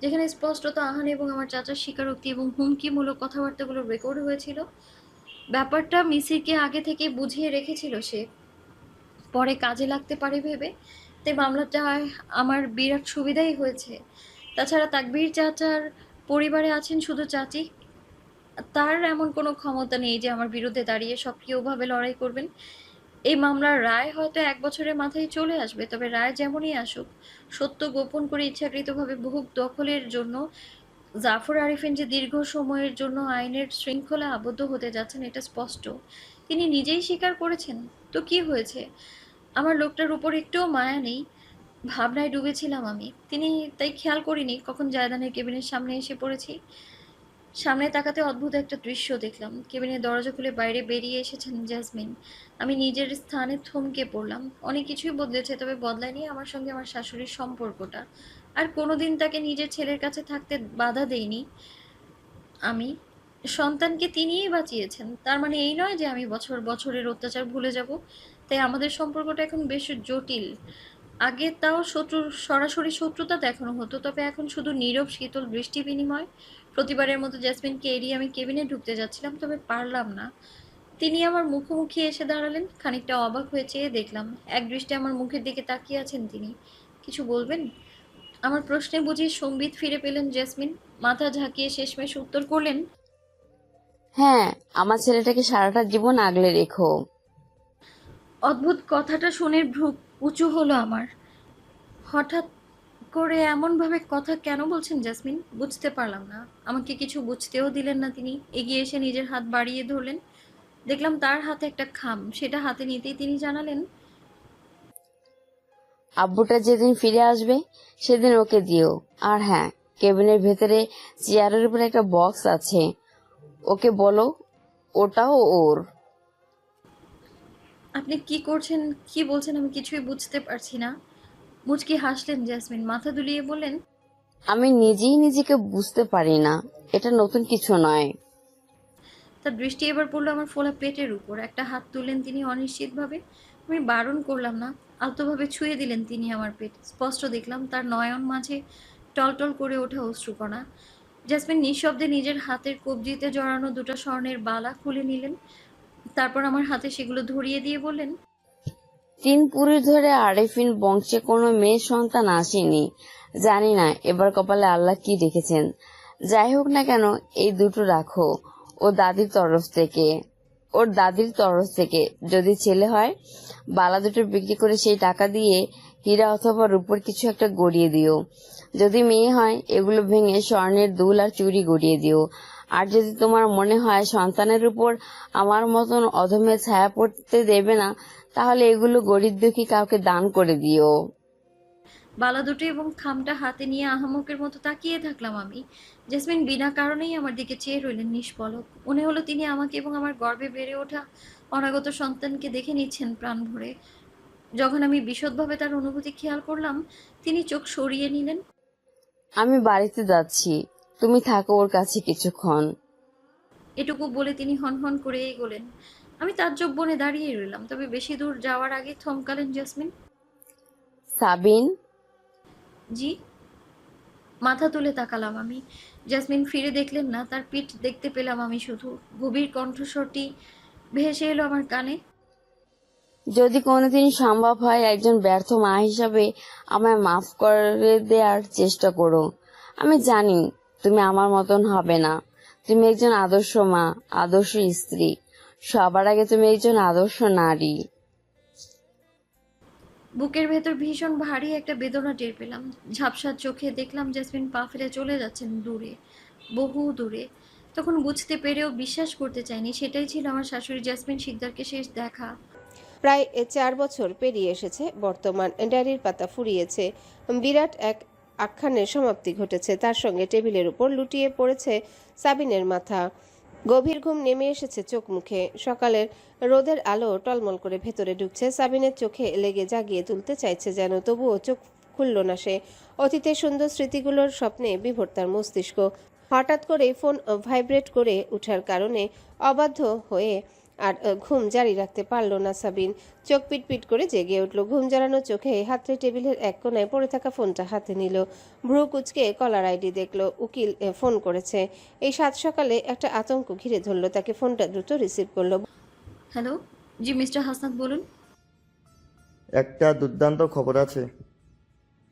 B: যেখানে স্পষ্টত আহান এবং আমার চাচার স্বীকারোক্তি এবং হুমকিমূলক কথাবার্তাগুলো রেকর্ড হয়েছিল। ব্যাপারটা মিসিরকে আগে থেকে বুঝিয়ে রেখেছিল সে, পরে কাজে লাগতে পারে ভেবে। তাই মামলাটায় আমার বিরাট সুবিধাই হয়েছে। তাছাড়া তাকবীর চাচার পরিবারে আছেন শুধু চাচি। তার এমন কোনো ক্ষমতা নেই যে আমার বিরুদ্ধে দাঁড়িয়ে সক্রিয়ভাবে লড়াই করবেন। এই মামলার রায় হয়তো ১ বছরের মাথায় চলে আসবে, তবে রায় যেমনই আসুক, সত্য গোপন করে ইচ্ছাকৃতভাবে বহু দখলের জন্য জাফর আরিফিন যে দীর্ঘ সময়ের জন্য আইনের শৃঙ্খলা আবদ্ধ হতে যাচ্ছেন এটা স্পষ্ট। তিনি নিজেই স্বীকার করেছেন। তো কি হয়েছে? আমার লোকটার উপর একটুও মায়া নেই। ভাবনায় ডুবেছিলাম আমি। তাই খেয়াল করিনি কখন জায়দানের কেবিনের সামনে এসে পড়েছি। সামনে তাকাতে অদ্ভুত একটা দৃশ্য দেখলাম। কেবিনের দরজা খুলে বাইরে বেরিয়ে এসেছেন জেসমিন। আমি নিজের স্থানে থমকে পড়লাম। অনেক কিছুই বদলেছে, তবে বদলায়নি আমার সঙ্গে আমার শাশুড়ির সম্পর্কটা। আর কোনোদিন তাকে নিজের ছেলের কাছে থাকতে বাধা দেইনি আমি। সন্তানকে তিনিই বাঁচিয়েছেন। তার মানে এই নয় যে আমি বছরের অত্যাচার ভুলে যাব। তাই আমাদের সম্পর্কটা এখন বেশ জটিল। আগে তাও সরাসরি শত্রুতা দেখানো হতো, তবে এখন শুধু নীরব শীতল দৃষ্টি বিনিময়। প্রতিবারের মতো জেসমিনকে এড়িয়ে আমি কেবিনে ঢুকতে যাচ্ছিলাম, তবে পারলাম না। তিনি আমার মুখোমুখি এসে দাঁড়ালেন। খানিকটা অবাক হয়ে চেয়ে দেখলাম। এক দৃষ্টে আমার মুখের দিকে তাকিয়ে আছেন তিনি। কিছু বলবেন? আমার প্রশ্নে বুঝি সম্বিত ফিরে পেলেন জেসমিন। মাথা ঝাঁকিয়ে শেষমেশ উত্তর করলেন,
E: হ্যাঁ, আমার ছেলেটাকে সারাটা জীবন আগলে রেখো।
B: অদ্ভুত কথাটা শুনে ভ্রু উঁচু হলো আমার। হঠাৎ করে এমনভাবে কথা কেন বলছেন জেসমিন? বুঝতে পারলাম না। আমাকে কিছু বুঝতেও দিলেন না তিনি। এগিয়ে এসে নিজের হাত বাড়িয়ে ধরলেন। দেখলাম তার হাতে একটা খাম। সেটা হাতে নিতেই তিনি জানালেন,
E: আব্বুটা যেদিন ফিরে আসবে সেদিন ওকে দিও। আর হ্যাঁ, কেবিনের ভেতরে চেয়ারের উপর একটা বক্স আছে, ওকে বলো ওটাও ওর।
B: আপনি কি করছেন, কি বলছেন আমি কিছুই বুঝতে পারছি না। মুচকি হাসলেন জেসমিন। মাথা দুলিয়ে বললেন,
E: আমি নিজেই নিজেকে বুঝতে পারি না, এটা নতুন কিছু নয়।
B: তার দৃষ্টি এবার পড়লো আমার ফোলা পেটের উপর। একটা হাত তুললেন তিনি অনিশ্চিতভাবে। আমি বারণ করলাম না। আলতোভাবে ছুঁয়ে দিলেন তিনি আমার পেট। স্পষ্ট দেখলাম তার নয়ন মাঝে টলটল করে ওঠা অশ্রুকণা। জেসমিন নিঃশব্দে নিজের হাতের কবজিতে জড়ানো দুটো স্বর্ণের বালা খুলে নিলেন। তারপর আমার হাতে সেগুলো ধরিয়ে দিয়ে বললেন,
E: 3 পুরী ধরে আরিফিন বংশে কোনো মেয়ে সন্তান আসেনি। জানি না এবার কপালে আল্লাহ কি রেখেছেন। যাই হোক না কেন, এই দুটো রাখো ওর দাদির তরফ থেকে। যদি ছেলে হয়, বালা দুটো বিক্রি করে সেই টাকা দিয়ে হীরা অথবা রূপোর কিছু একটা গড়িয়ে দিও। যদি মেয়ে হয়, এগুলো ভেঙে স্বর্ণের দুল আর চুড়ি গড়িয়ে দিও। আর যদি তোমার মনে হয় সন্তানের উপর আমার মতন অধমের ছায়া পড়তে দেবে না, তাহলে এগুলো গরিব দুঃখী কাউকে দান করে দিও।
B: বালা দুটো এবং খামটা হাতে নিয়ে আহামকের মতো তাকিয়ে থাকলাম আমি। জেসমিন বিনা কারণেই আমার দিকে চেয়ে রইলেন নিষ্পলক। মনে হলো তিনি আমাকে এবং আমার গর্ভে বেড়ে ওঠা অনাগত সন্তানকে দেখে নিচ্ছেন প্রাণ ভরে। যখন আমি বিশদভাবে তার অনুভূতি খেয়াল করলাম, তিনি চোখ সরিয়ে নিলেন।
E: আমি বাড়িতে যাচ্ছি, তুমি থাকো ওর কাছে কিছুক্ষণ।
B: এটুকু বলে তিনি হনহন করে এগোলেন। আমি তাজ্জব বনে দাঁড়িয়ে রইলাম। তবে বেশি দূর যাওয়ার আগে থমকালেন জেসমিন।
E: সাবিন,
B: জি। মাথা তুলে তাকালাম আমি। জেসমিন ফিরে দেখলেন না, তার পিঠ দেখতে পেলাম আমি শুধু। গভীর কণ্ঠস্বরটি ভেসে এলো আমার কানে।
E: যদি কোনোদিন সম্ভব হয় একজন ব্যর্থ মা হিসাবে আমায় মাফ করে দেওয়ার চেষ্টা করো। আমি জানি তুমি আমার মতন হবে না। তুমি একজন আদর্শ মা, আদর্শ স্ত্রী, সবার আগে তুমি একজন আদর্শ নারী।
B: বুকের ভেতর ভীষণ ভারী একটা বেদনা টের পেলাম। ঝাপসা চোখে দেখলাম জেসমিন পা ফেলে চলে যাচ্ছেন দূরে, বহু দূরে। তখন বুঝতে পেরেও বিশ্বাস করতে চাইনি সেটাই ছিল আমার শাশুড়ি জেসমিন শিকদারকে শেষ দেখা।
C: প্রায় 4 বছর পেরিয়ে এসেছে। বর্তমান ডায়েরির পাতা ফুরিয়েছে। বিরাট এক আখ্যানের সমাপ্তি ঘটেছে। তার সঙ্গে টেবিলের উপর লুটিয়ে পড়েছে সাবিনের মাথা। গভীর ঘুম নেমে এসেছে চোখ মুখে। সকালের রোদের আলো টলমল করে ভেতরে ঢুকছে। সাবিনের চোখে লেগে জাগিয়ে তুলতে চাইছে যেন, তবুও চোখ খুলল না সে। অতীতের সুন্দর স্মৃতিগুলোর স্বপ্নে বিভোর তার মস্তিষ্ক। হঠাৎ করে ফোন ভাইব্রেট করে ওঠার কারণে অবাধ্য হয়ে আর ঘুম জারি রাখতে পারল না সাবিন। চোখ পিটপিট করে জেগে উঠল। ঘুম জড়ানো চোখে হাতড়ে টেবিলের এক কোনায় পড়ে থাকা ফোনটা হাতে নিল। ভ্রু কুচকে কলার আইডি দেখল। উকিল ফোন করেছে। এই সাত সকালে একটা আতঙ্ক ঘিরে ধরল তাকে। ফোনটা দ্রুত রিসিভ করলো।
B: হ্যালো, জি মিস্টার হাসনাত বলুন।
G: একটা দুর্দান্ত খবর আছে।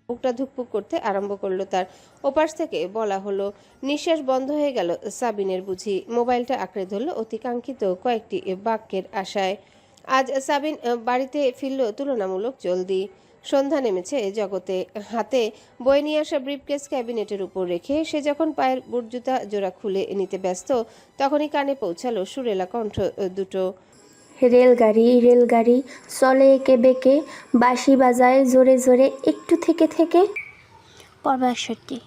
C: বুকটা ধুকপুক করতে আরম্ভ করলো তার। ওপাশ থেকে বলা হলো। নিঃশ্বাস বন্ধ হয়ে গেল সাবিনের বুঝি। মোবাইলটা আঁকড়ে ধরল অতি কাঙ্ক্ষিত কয়েকটি বাক্যের আশায়। আজ সাবিন বাড়িতে ফিরল তুলনামূলক জলদি। সন্ধ্যা নেমেছে জগতে। হাতে বই নিয়ে আসা ব্রিফকেস ক্যাবিনেটের উপর রেখে সে যখন পায়ের বুট জুতা জোড়া খুলে নিতে ব্যস্ত, তখনই কানে পৌঁছালো সুরেলা কণ্ঠ দুটো।
H: রেলগাড়ি রেলগাড়ি চলে এঁকে বেঁকে, বাঁশি বাজায় জোরে জোরে একটু থেকে থেকে।
I: পর্ব ৬১।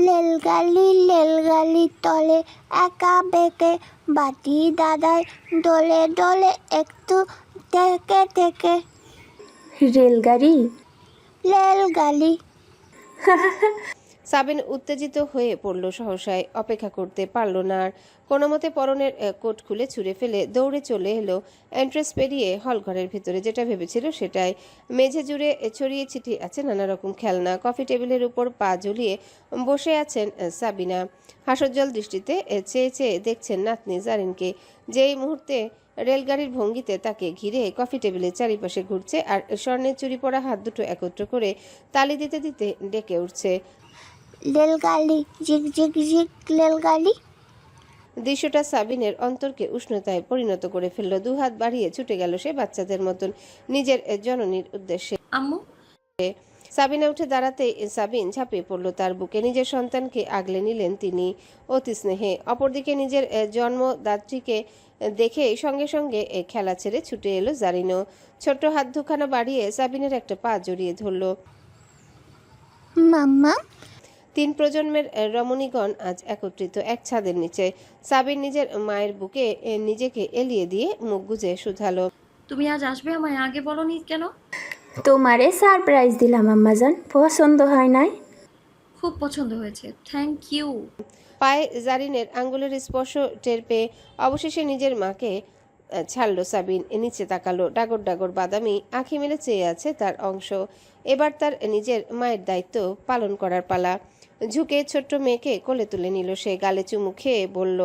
I: রেলগাড়ি তলে একা বেঁকে, বাটি দাদায় দোলে দোলে একটু থেকে থেকে।
H: রেলগাড়ি
C: সাবিন উত্তেজিত হয়ে পড়ল সহসায়। অপেক্ষা করতে পারল না আর। কোনো মতে পরনের কোট খুলে ছুঁড়ে ফেলে দৌড়ে চলে এলো এন্ট্রেন্স পেরিয়ে হলঘরের ভিতরে। যেটা ভেবেছিল সেটাই। মেঝে জুড়ে ছড়িয়ে ছিটিয়ে আছে নানা রকম খেলনা। কফি টেবিলের উপর পা ঝুলিয়ে বসে আছেন সাবিনা। হাস্যোজ্জ্বল দৃষ্টিতে চেয়ে চেয়ে দেখছেন নাতনি জারিনকে, যেই মুহূর্তে রেলগাড়ির ভঙ্গিতে তাকে ঘিরে কফি টেবিলের চারিপাশে ঘুরছে আর স্বর্ণের চুরি পরা হাত দুটো একত্র করে তালি দিতে দিতে ডেকে উঠছে,
I: রেলগাড়ি জিগ জিগ জিগ রেলগাড়ি।
C: দৃশ্যটা সাবিনের অন্তরকে উষ্ণতায় পরিণত করে ফেলল। দুহাত বাড়িয়ে ছুটে গেল সে বাচ্চাদের মতন নিজের জননীর উদ্দেশ্যে।
B: আম্মু,
C: সাবিনা উঠে দাঁড়াতে সাবিন ঝাঁপিয়ে পড়ল তার বুকে। নিজের সন্তানকে আগলে নিলেন তিনি অতি স্নেহে। অপরদিকে নিজের জন্মদাত্রীকে দেখে সঙ্গে সঙ্গে খেলা ছেড়ে ছুটে এলো জারিনও। ছোট্ট হাত দুখানা বাড়িয়ে সাবিনের একটা পা জড়িয়ে ধরল।
I: মাম্মা।
C: 3 প্রজন্মের রমণীগণ আজ একত্রিত এক ছাদের নিচে। সাবিন নিজের মায়ের বুকে নিজেকে এলিয়ে দিয়ে মুখ গুজে শুধালো,
B: তুমি আজ আসবে? আমায় আগে বলনি কেন?
H: তোমারে সারপ্রাইজ দিলাম আম্মাজান, পছন্দ হয় নাই?
B: খুব পছন্দ হয়েছে, থ্যাংক ইউ।
C: পায়ে জারিনের আঙ্গুলের স্পর্শ টের পেয়ে অবশেষে নিজের মাকে ছাড়লো সাবিন। নিচে তাকালো। ডাগর ডাগর বাদামি আঁখি মেলে চেয়ে আছে তার অংশ। এবার তার নিজের মায়ের দায়িত্ব পালন করার পালা। ঝুঁকে ছোট্ট মেয়েকে কোলে তুলে নিল সে। গালে চুমু খেয়ে বলল,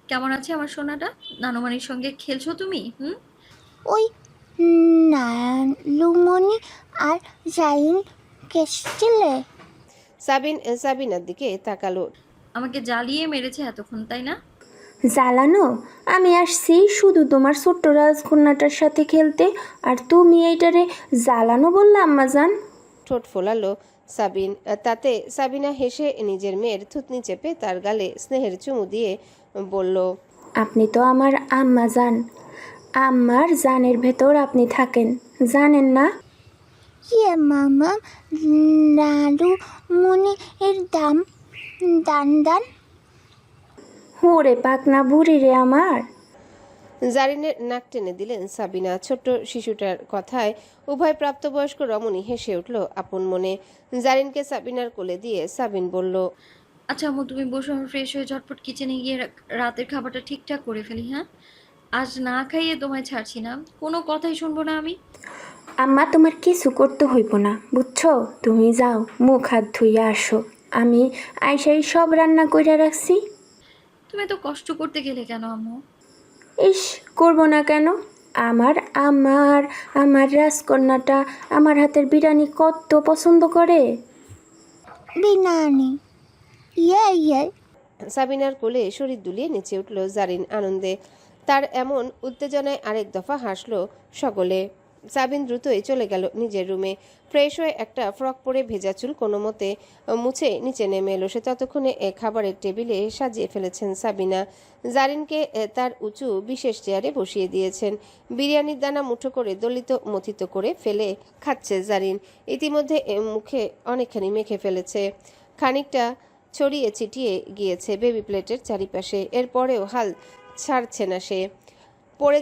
B: কেমন আছে আমার সোনাটা? নানুমানির সঙ্গে খেলছো তুমি?
I: ওই নালুমণি আর জাইন কেসছিলে।
C: সাবিন সাবিনার দিকে তাকালো।
B: আমাকে জ্বালিয়ে মেরেছে এতক্ষণ, তাই না?
H: জ্বালানো? আমি আসছি শুধু তোমার ছোট্ট রাজকন্যাটার সাথে খেলতে, আর তুমি এইটারে জ্বালানো বললা আম্মাজান?
C: ঠোঁট ফোলালো সাবিন। তাতে সাবিনা হেসে নিজের মেয়ের থুতনি চেপে তার গালে স্নেহের চুমু দিয়ে বলল,
H: আপনি তো আমার আম্মাজান, আম্মার জানের ভেতর আপনি থাকেন, জানেন না?
I: ইয়ে মামা, নালুমণি এর দাম দান দান।
H: ওরে পাকনা বুড়ি রে আমার।
C: জারিনের নাক টেনে দিলেন সাবিনা। ছোট্ট শিশুটার কথায় উভয় প্রাপ্তবয়স্ক রমণী হেসে উঠল আপন মনে। জারিনকে সাবিনার কোলে দিয়ে সাবিন বলল,
B: আচ্ছা আম্মু, তুমি বসো, আমি ফ্রেশ হয়ে ঝটপট কিচেনে গিয়ে রাতের খাবারটা ঠিকঠাক করে ফেলি। হ্যাঁ, আজ না খাইয়ে তোমায় ছাড়ছি না, কোনো কথাই শুনবো না আমি।
H: আম্মা তোমার কিছু করতে হইব না, বুঝছো? তুমি যাও, মুখ হাত ধুইয়া আসো, আমি আইসাই সব রান্না কইরা রাখছি।
B: তুমি এত কষ্ট করতে গেলে কেন আম্মু?
H: ইস, করবো না কেন? আমার আমার আমার রাজকন্যাটা আমার হাতের বিরিয়ানি কত পছন্দ করে।
I: বিনানি। ইয়ে ইয়ে।
C: সাবিনার কোলে শরীর দুলিয়ে নেচে উঠল জারিন আনন্দে। তার এমন উত্তেজনায় আরেক দফা হাসলো সকলে। সাবিন দ্রুতই চলে গেল নিজের রুমে। ফ্রেশ হয়ে একটা ফ্রক পরে ভেজা চুল কোনো মতে মুছে নিচে নেমে এলো সে। ততক্ষণে খাবারের টেবিলে সাজিয়ে ফেলেছেন সাবিনা। জারিনকে তার উঁচু বিশেষ চেয়ারে বসিয়ে দিয়েছেন। বিরিয়ানির দানা মুঠো করে দলিত মথিত করে ফেলে খাচ্ছে জারিন। ইতিমধ্যে মুখে অনেকখানি মেখে ফেলেছে, খানিকটা ছড়িয়ে ছিটিয়ে গিয়েছে বেবি প্লেটের চারিপাশে। এরপরেও হাল ছাড়ছে না সে। পড়ে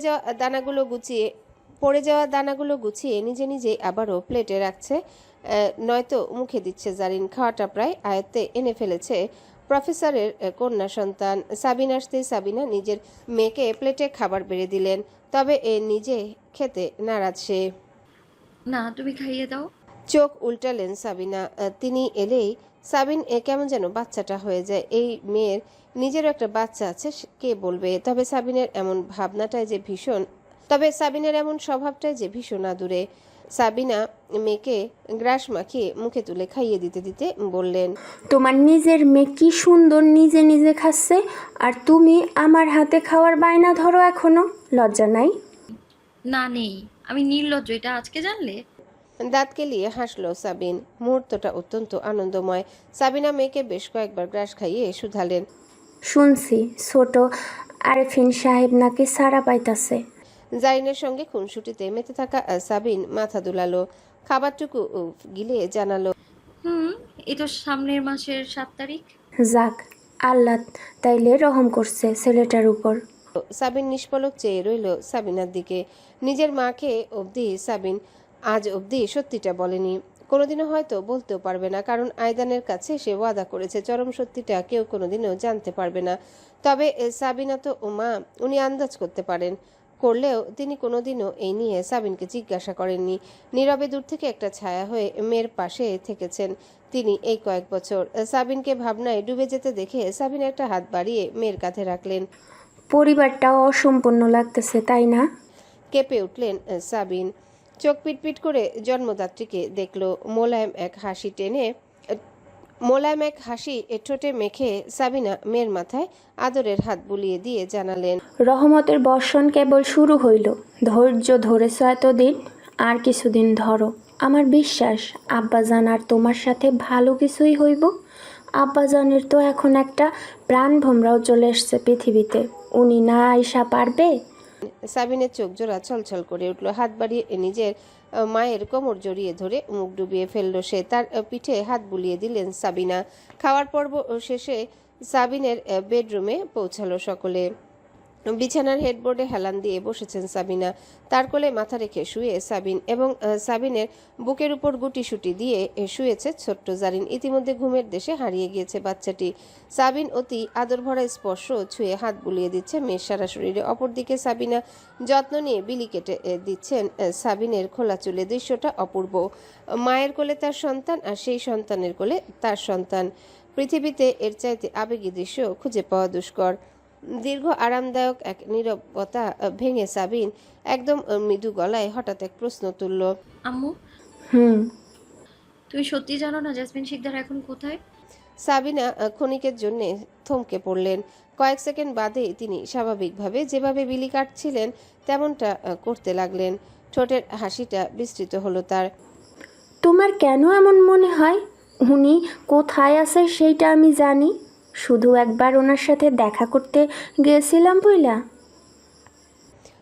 C: যাওয়া দানাগুলো গুছিয়ে নিজে নিজে আবারও প্লেটে রাখছে, নয়তো মুখে দিচ্ছে জারিন। খাওয়াটা প্রায় আয়ত্তে এনে ফেলেছে প্রফেসরের কন্যা সন্তান। সাবিন আসতেই সাবিনা নিজের মেয়েকে প্লেটে খাবার বেড়ে দিলেন, তবে নিজে খেতে নারাজ সে।
B: না, তুমি খাইয়ে দাও।
C: চোখ উল্টালেন সাবিনা। তিনি এলেই সাবিন কেমন যেন বাচ্চাটা হয়ে যায়। এই মেয়ের নিজেরও একটা বাচ্চা আছে, কে বলবে? তবে সাবিনের এমন স্বভাবটাই যে ভীষণ আদুরে। সাবিনা মেয়েকে গ্রাস মাখিয়ে মুখে তুলে খাইয়ে দিতে দিতে বললেন,
H: তোমার নিজের মেয়ে কি সুন্দর নিজে নিজে খাচ্ছে, আর তুমি আমার হাতে খাওয়ার বায়না ধরো এখনো, লজ্জা নাই?
B: না নেই, আমি নির্লজ্জ, এটা আজকে জানলে?
C: দাঁত কেলিয়ে হাসলো সাবিন। মুহূর্তটা অত্যন্ত আনন্দময়। সাবিনা মেয়েকে বেশ কয়েকবার গ্রাস খাইয়ে শুধালেন,
H: শুনছি ছোট আরেফিন সাহেব নাকি সারা পাইতাছে।
C: জাইনের সঙ্গে খুনসুটিতে মেতে থাকা সাবিন মাথা দুলালো, খাবারটুকু গিলে জানালো,
B: এই তো সামনের মাসের 7 তারিখ।
H: যাক, আল্লাহ তাইলে রহম করছে ছেলেটার উপর।
C: সাবিন নিষ্পলক চেয়ে রইল সাবিনার দিকে। নিজের মাকে অবধি সাবিন আজ অবধি সত্যিটা বলেনি, কোনোদিনও হয়তো বলতেও পারবে না, কারণ আয়দানের কাছে সে ওয়াদা করেছে চরম সত্যিটা কেউ কোনোদিনও জানতে পারবে না। তবে সাবিনা তো মা, উনি আন্দাজ করতে পারেন, করলেও তিনি কোনোদিনও এই নিয়ে সাবিনকে জিজ্ঞাসা করেননি। নীরবে দূর থেকে একটা ছায়া হয়ে মেয়ের পাশে থেকেছেন তিনি এই কয়েক বছর। সাবিনকে ভাবনায় ডুবে যেতে দেখে সাবিন একটা হাত বাড়িয়ে মেয়ের কাঁধে রাখলেন।
H: পরিবারটাও অসম্পূর্ণ লাগতেছে, তাই না?
C: কেঁপে উঠলেন সাবিন। চোখ পিটপিট করে জন্মদাত্রীকে দেখল। মোলায়েম এক হাসি ঠোঁটে মেখে সাবিনা মেয়ের মাথায় আদরের হাত বুলিয়ে দিয়ে জানালেন,
H: রহমতের বর্ষণ কেবল শুরু হইল, ধৈর্য ধরেছ এতদিন, আর কিছুদিন ধরো। আমার বিশ্বাস আব্বাজান আর তোমার সাথে ভালো কিছুই হইব। আব্বাজানের তো এখন একটা প্রাণ ভোমরাও চলে এসছে পৃথিবীতে, উনি না আইসা পারবে?
C: সাবিনের চোখ জোড়া ছলছল করে উঠল। হাত বাড়িয়ে নিজের মায়ের কোমর জড়িয়ে ধরে মুখ ডুবিয়ে ফেলল সে। তার পিঠে হাত বুলিয়ে দিলেন সাবিনা। খাওয়ার পর্ব শেষে সাবিনের বেডরুমে পৌঁছালো সকলে। বিছানার হেডবোর্ডে হেলান দিয়ে বসেছেন সাবিনা। তার কোলে মাথা রেখে শুয়ে সাবিন এবং সাবিনের বুকের উপর গুটিসুটি দিয়ে শুয়েছে ছোট্ট জারিন। ইতিমধ্যে ঘুমের দেশে হারিয়ে গিয়েছে বাচ্চাটি। সাবিন অতি আদর ভরা স্পর্শ ছুঁয়ে হাত বুলিয়ে দিচ্ছে মেয়ের সারা শরীরে। অপরদিকে সাবিনা যত্ন নিয়ে বিলি কেটে দিচ্ছেন সাবিনের খোলা চুলে। দৃশ্যটা অপূর্ব। মায়ের কোলে তার সন্তান, আর সেই সন্তানের কোলে তার সন্তান। পৃথিবীতে এর চাইতে আবেগী দৃশ্য খুঁজে পাওয়া দুষ্কর। দীর্ঘ আরামদায়ক এক নীরবতা ভেঙে সাবিন একদম মৃদু গলায় হঠাৎ এক প্রশ্ন তুলল,
B: আম্মু,
H: হুম।
B: তুমি সত্যি জানো না জেসমিন শিকদার এখন কোথায়?
C: সাবিনা ক্ষণিকের জন্য থমকে পড়লেন। কয়েক সেকেন্ড বাদে তিনি স্বাভাবিকভাবে যেভাবে বিলি কাটছিলেন তেমনটা করতে লাগলেন। ঠোঁটের হাসিটা বিস্তৃত হলো তার।
H: তোমার কেন এমন মনে হয়? উনি কোথায় আছে সেইটা আমি জানি, শুধু একবার ওনার সাথে দেখা করতে গিয়েছিলাম বইলা।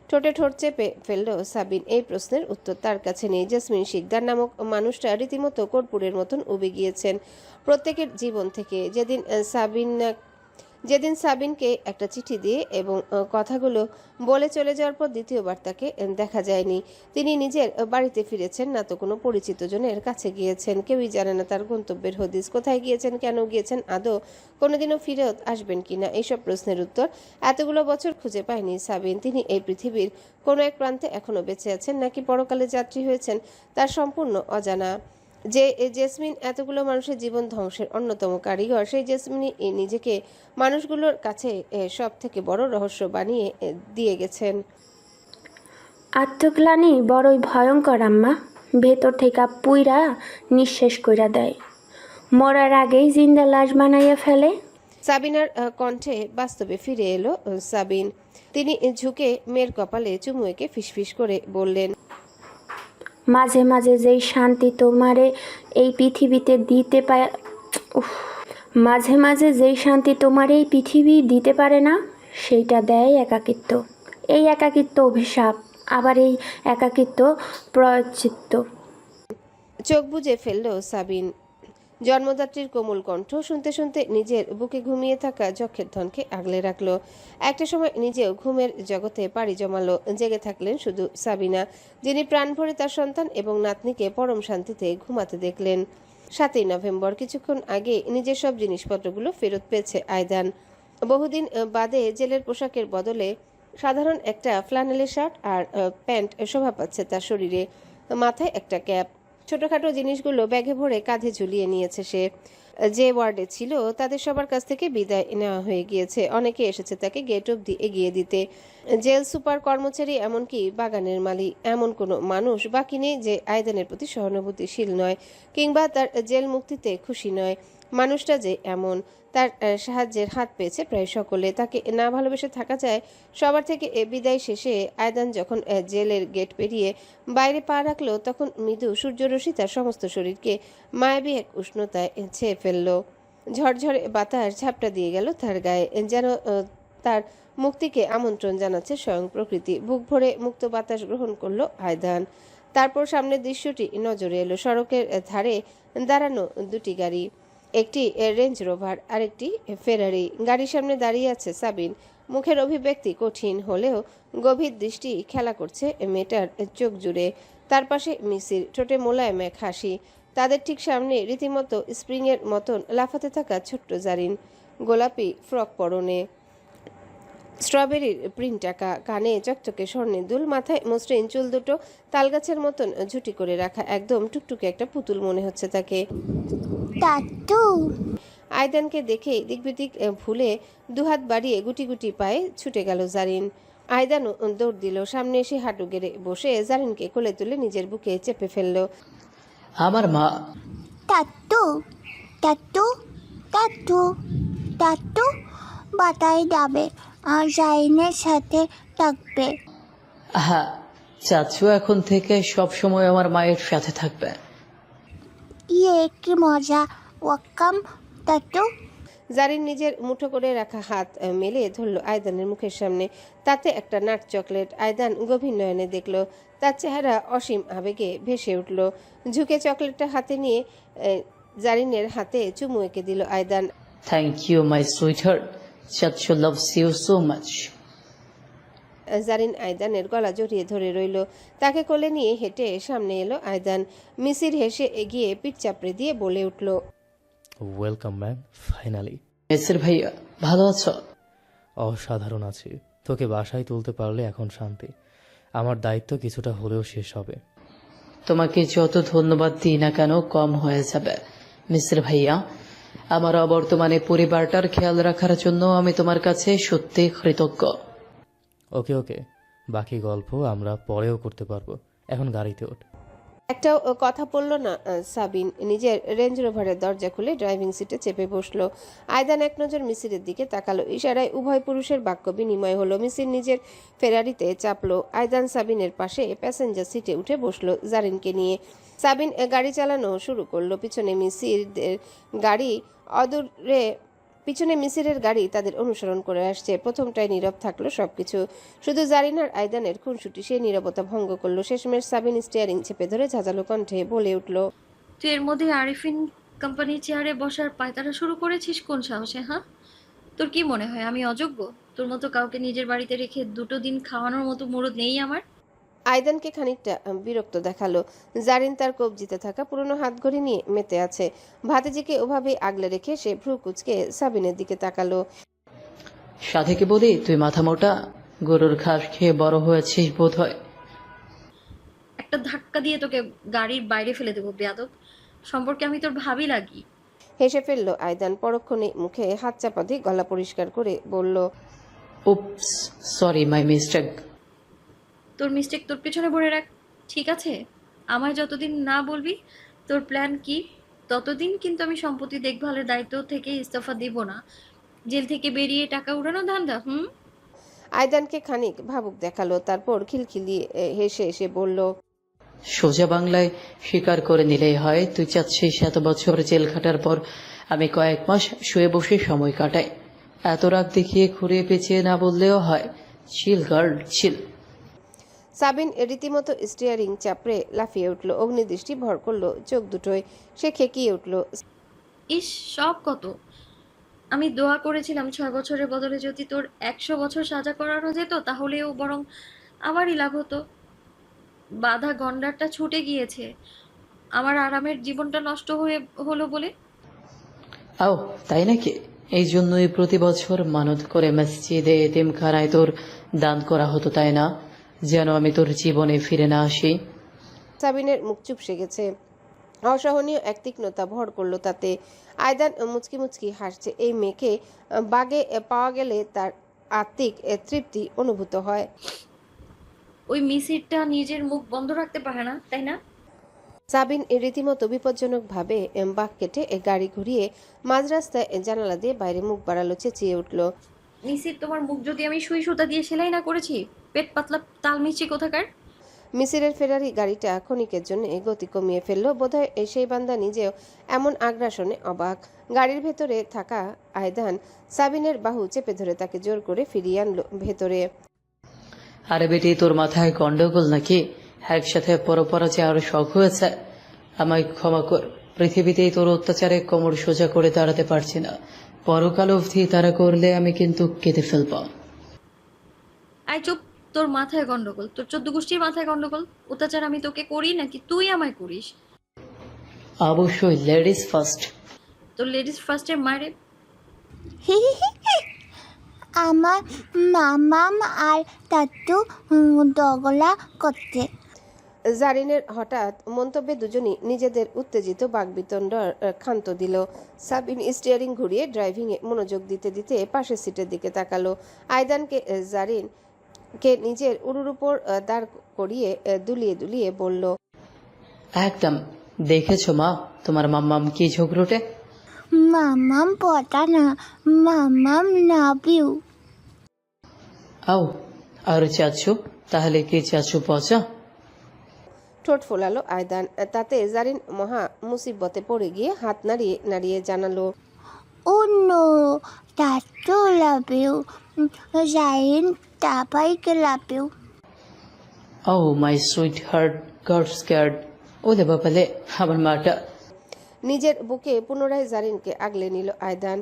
C: ঠোঁটে ঠোঁট চেপে ফেলল সাবিন। এই প্রশ্নের উত্তর তার কাছে নেই। জেসমিন শিকদার নামক মানুষটা রীতিমতো কর্পূরের মতন উবে গিয়েছেন প্রত্যেকের জীবন থেকে। যেদিন সাবিনকে একটা চিঠি দিয়ে এবং কথাগুলো বলে চলে যাওয়ার পর দ্বিতীয়বার তাকে দেখা যায়নি। তিনি নিজের বাড়িতে ফিরেছেন, না তো কোনো পরিচিত জনের কাছে গিয়েছেন। কেউই জানে না তার গন্তব্যের হদিস। কোথায় গিয়েছেন, কেন গিয়েছেন, আদৌ কোনোদিনও ফিরত আসবেন কিনা, এইসব প্রশ্নের উত্তর এতগুলো বছর খুঁজে পায়নি সাবিন। তিনি এই পৃথিবীর কোনো এক প্রান্তে এখনো বেঁচে আছেন নাকি পরকালে যাত্রী হয়েছেন তার সম্পূর্ণ অজানা। যে জেসমিন এতগুলো মানুষের জীবন ধ্বংসের অন্যতম কারিগর, সেই জেসমিনই নিজেকে মানুষগুলোর কাছে সব থেকে বড় রহস্য বানিয়ে দিয়ে গেছেন।
H: আত্মগ্লানি বড়ই ভয়ঙ্কর আম্মা, ভেতর থেকে পুইরা নিঃশেষ কইরা দেয়, মরার আগেই জিন্দা লাশ বানাইয়া ফেলে।
C: সাবিনার কণ্ঠে বাস্তবে ফিরে এলো সাবিন। তিনি ঝুঁকে মেয়ের কপালে চুমু এঁকে ফিসফিস করে বললেন,
H: মাঝে মাঝে যেই শান্তি তোমারে এই পৃথিবীতে দিতে পারে, মাঝে মাঝে যেই শান্তি তোমার এই পৃথিবী দিতে পারে না, সেইটা দেয় একাকিত্ব। এই একাকিত্ব অভিশাপ, আবার এই একাকিত্ব প্রায়শ্চিত্ত।
C: চোখ বুজে ফেলল সাবিন। জন্মদাত্রীর কোমল কণ্ঠ শুনতে শুনতে নিজের বুকে ঘুমিয়ে থাকা যক্ষের ধনকে আগলে রাখলো। একটা সময় নিজেও ঘুমের জগতে পাড়ি জমালো। জেগে থাকলেন শুধু সাবিনা, যিনি প্রাণ ভরে তার সন্তান এবং নাতনিকে পরম শান্তিতে ঘুমাতে দেখলেন। 7ই নভেম্বর, কিছুক্ষণ আগে নিজের সব জিনিসপত্রগুলো ফেরত পেয়েছে আয়দান। বহুদিন বাদে জেলের পোশাকের বদলে সাধারণ একটা ফ্ল্যানেলের শার্ট আর প্যান্ট শোভা পাচ্ছে তার শরীরে। মাথায় একটা ক্যাপ। ছোটখাটো জিনিসগুলো ব্যাগে ভরে কাঁধে ঝুলিয়ে নিয়েছে সে। যে ওয়ার্ডে ছিল তাদের সবার কাছ থেকে বিদায় নেওয়া হয়ে গিয়েছে। অনেকে এসেছে তাকে গেট অবধি এগিয়ে দিতে। জেল সুপার, কর্মচারী, এমনকি বাগানের মালিক, এমন কোনো মানুষ বাকি নেই যে আয়দানের প্রতি সহানুভূতিশীল নয় কিংবা তার জেল মুক্তিতে খুশি নয়। মানুষটা যে এমন, তার সাহায্যের হাত পেয়েছে প্রায় সকলে। তাকে না ভালোবেসে থাকা যায়? সবার থেকে বিদায় শেষে আয়দান যখন জেলের গেট পেরিয়ে বাইরে পা রাখলো তখন মৃদু সূর্যরশ্মি তার সমস্ত শরীরকে মায়াবী এক উষ্ণতায় ছেয়ে ফেলল। ঝরঝরে বাতাস ঝাপটা দিয়ে গেল তার গায়ে, যেন তার মুক্তিকে আমন্ত্রণ জানাচ্ছে স্বয়ং প্রকৃতি। বুক ভরে মুক্ত বাতাস গ্রহণ করলো আয়দান। তারপর সামনের দৃশ্যটি নজরে এলো। সড়কের ধারে দাঁড়ানো দুটি গাড়ি, একটি রেঞ্জ রোভার আর একটি ফেরারি। গাড়ির সামনে দাঁড়িয়ে আছে সাবিন। মুখের অভিব্যক্তি কঠিন হলেও গভীর দৃষ্টি খেলা করছে মেয়েটার চোখ জুড়ে। তার পাশে মিসির, ঠোঁটে মোলায়েম এক হাসি। তাদের ঠিক সামনে রীতিমতো স্প্রিংয়ের মতন লাফাতে থাকা ছোট্ট জারিন, গোলাপি ফ্রক পরনে, স্ট্রবেরির প্রিন্ট আঁকা, কানে চকচকে স্বর্ণের দুল, মাথায় মসৃণ চুল দুটো তালগাছের মতন ঝুটি করে রাখা। একদম টুকটুকে একটা পুতুল মনে হচ্ছে তাকে।
I: দাদু,
C: আয়দানকে দেখে দিকবিদিক ভুলে দুহাত বাড়িয়ে গুটি গুটি পায়ে ছুটে গেল জারিন। আয়দানও দৌড় দিল। সামনে এসে হাঁটু গেড়ে বসে জারিনকে কোলে তুলে নিজের বুকে চেপে ফেলল।
A: আমার মা।
I: দাদু, দাদু, দাদু, দাদু বাতায় যাবে আর জাইনের সাথে থাকবে।
A: হ্যাঁ, চাচু এখন থেকে সব সময় আমার মায়ের সাথে থাকবে।
I: কি মজা। ওয়াকাম দাদু।
C: জারিন নিজের মুঠো করে রাখা হাত মেলে ধরল আয়দানের মুখের সামনে। তাতে একটা নাট চকলেট। আয়দান গভীর নয়নে দেখল তার চেহারা অসীম আবেগে ভেসে উঠল। ঝুঁকে চকলেটটা হাতে নিয়ে জারিনের হাতে চুমু এঁকে দিল Aydan.
A: Thank you my sweetheart, চাচু loves you so much.
C: Zarin আয়দানের গলা জড়িয়ে ধরে রইল। তাকে কোলে নিয়ে হেঁটে সামনে এলো আয়দান। মিসির হেসে এগিয়ে পিঠ চাপড়ে দিয়ে বলে উঠল,
J: ওয়েলকাম ম্যাম, ফাইনালি।
A: মেসের ভাইয়া, ভালো আছো?
J: অসাধারণ আছি। তোকে বাসায় তুলতে পারলে এখন শান্তি। আমার দায়িত্ব কিছুটা হলেও শেষ হবে।
A: তোমাকে যত ধন্যবাদ দিই না কেন কম হয়ে যাবে মিসের ভাইয়া। আমার অবর্তমানে পরিবারটার খেয়াল রাখার জন্য আমি তোমার কাছে সত্যি কৃতজ্ঞ।
J: ওকে ওকে, বাকি গল্প আমরা পরেও করতে পারবো। এখন গাড়িতে ওঠ।
C: একটাও কথা বলল না সাবিন। নিজের রেঞ্জ রোভারের দরজা খুলে ড্রাইভিং সিটে চেপে বসলো। আয়দান এক নজর মিসিরের দিকে তাকালো। ইশারায় উভয় পুরুষের বাক্য বিনিময় হলো। মিসির নিজের ফেরারিতে চাপলো। আয়দান সাবিনের পাশে প্যাসেঞ্জার সিটে উঠে বসলো জারিনকে নিয়ে। সাবিন গাড়ি চালানো শুরু করলো। পিছনে মিসিরের গাড়ি তাদের অনুসরণ করে আসছে। প্রথমটায় নীরব থাকলো সবকিছু, শুধু জারিন আর আয়দানের খুনসুটি। সেই নীরবতা ভঙ্গ করলো শেষমেশ সাবিন স্টিয়ারিং চেপে ধরে ঝাঁঝালো কণ্ঠে বলে উঠল,
B: তুই এর মধ্যে আরিফিন কোম্পানির চেয়ারে বসার পায়তারা শুরু করেছিস কোন সাহসে? হ্যাঁ, তোর কি মনে হয় আমি অযোগ্য? তোর মতো কাউকে নিজের বাড়িতে রেখে 2 দিন খাওয়ানোর মতো মুরদ নেই আমার।
C: আয়দানকে খানিকটা বিরক্ত দেখালো। জারিন তার কবজিতে থাকা পুরনো হাতঘড়ি নিয়ে মেতে আছে। ভাতিজিকে ওভাবেই আগলে রেখে সে ভ্রু কুচকে সাবিনের দিকে তাকালো।
A: সাথে কি বলি, তুই মাথা মোটা, গরুর ঘাস খেয়ে বড় হয়েছিস বোধ হয়।
B: একটা ধাক্কা দিয়ে তোকে গাড়ির বাইরে ফেলে দেবো বেয়াদব। সম্পর্কে আমি তোর ভাবি লাগি।
C: হেসে ফেলল আয়দান। পরক্ষণে মুখে হাত চাপা দিয়ে গলা পরিষ্কার করে বলল,
A: উপস, সরি, মাই মিস্টেক।
B: তোর মিস্টেক তোর পেছনে ভরে রাখ, ঠিক আছে? আমায় যতদিন না বলবি তোর প্ল্যান কি, ততদিন কিন্তু আমি সম্পত্তি দেখভালের দায়িত্ব থেকে ইস্তফা দিব না। জেল থেকে বেরিয়ে টাকা উড়ানো ধান্দা।
C: আয়দানকে খানিক ভাবুক দেখালো। তারপর খিলখিলিয়ে হেসে এসে বলল,
A: সোজা বাংলায় স্বীকার করে নিলেই হয় তুই চাচ্ছিস এত বছর জেল খাটার পর আমি কয়েক মাস শুয়ে বসে সময় কাটাই। এত রাগ দেখিয়ে ঘুরিয়ে পেঁচিয়ে না বললেও হয়। চিল গার্ল, চিল।
C: সাবিন রীতিমতো স্টিয়ারিং চাপড়ে লাফিয়ে উঠল। অগ্নিদৃষ্টি ভর করলো চোখ দুটোয়। সে খেকিয়ে উঠল,
B: ইস, সব কত! আমি দোয়া করেছিলাম 6 বছরের বদলে যদি তোর 100 বছর সাজা করানো যেত তাহলেও বরং আমারই লাভ হতো। বাধা গন্ডারটা ছুটে গিয়েছে আমার আরামের জীবনটা নষ্ট হলো বলে।
A: আও, তাই নাকি? এই জন্যই প্রতি বছর মানত করে মসজিদে এতিমখানায় তোর দান করা হতো, তাই না? যেন আমি তোর জীবনে ফিরে না আসি।
C: সাবিনের মুখ চুপসে গেছে। অসহনীয় এক তীক্ষ্ণতা ভর করলো তাতে। আয়দান মুচকি মুচকি হাসছে। এই মেয়েকে বাগে পাওয়া গেলে তার আত্মিক তৃপ্তি অনুভূত হয়।
B: ওই মিসিরটা নিজের মুখ বন্ধ রাখতে পারে না, তাই না?
C: সাবিন রীতিমতো বিপজ্জনকভাবে বাঁক কেটে গাড়ি ঘুরিয়ে মাঝ রাস্তায় জানালা দিয়ে বাইরে মুখ বাড়ালো, চেঁচিয়ে উঠল।
B: মিসির, তোমার মুখ যদি আমি সুই সুতা দিয়ে সেলাই না করেছি, পেট পাতলা তাল মিষ্টি কোথাকার।
C: মিসিরের ফেরারি গাড়িটা ক্ষণিকের জন্য গতি কমিয়ে ফেলল। বোধহয় সেই বান্দা নিজেও এমন আগ্রাসনে অবাক। গাড়ির ভেতরে থাকা আয়দান সাবিনের বাহু চেপে ধরে তাকে জোর করে ফিরিয়ে আনলো ভেতরে।
A: আরে বেটি, তোর মাথায় গন্ডগোল নাকি? একসাথে পরপরাজে আরো শখ হয়েছে? আমায় ক্ষমা কর, পৃথিবীতেই তোর অত্যাচারে কোমর সোজা করে দাঁড়াতে পারছি না। পরকাল অবধি তারা করলে আমি কিন্তু কেঁদে ফেলব।
B: আই চুপ, তোর মাথায় গন্ডগোল, তোর 14 গোষ্ঠীর মাথায় গন্ডগোল। অত্যাচার আমি তোকে করি নাকি তুই আমায় করিস?
A: অবশ্যই লেডিস ফার্স্ট।
B: তোর লেডিস ফার্স্টের মারে।
I: আমার মামাম আর তাত্তু দগলা করতে।
C: জারিনের হঠাৎ মন্তব্যে দুজনই নিজেদের উত্তেজিত বাকবিতণ্ডার ক্ষান্ত দিল। সাবিন স্টিয়ারিং ঘুরিয়ে ড্রাইভিংয়ে মনোযোগ দিতে দিতে পাশের সিটের দিকে তাকালো। আয়দানকে জারিনকে নিজের উরুর উপর দাঁড় করিয়ে দুলিয়ে দুলিয়ে বলল,
A: একদম। দেখেছো মা, তোমার মাম্মাম কি ঝগড়টে?
I: মামাম পটা না, মামাম লাভ ইউ।
A: আও, আর চাচ্ছু? তাহলে কি চাচ্ছু পচা?
C: ঠোঁট ফোলালো আয়দান। তাতে জারিন মহা মুসিবতে পড়ে গিয়ে হাত নাড়িয়ে নাড়িয়ে জানালো,
I: ও নো, তাত্তু লাভ ইউ। জাইন তাপাইকে love you.
A: Oh my sweetheart God scared. ওলে বাবালে, আমার মাটা।
C: নিজের বুকে পুনরায় জারিনকে আগলে নিল আয়দান।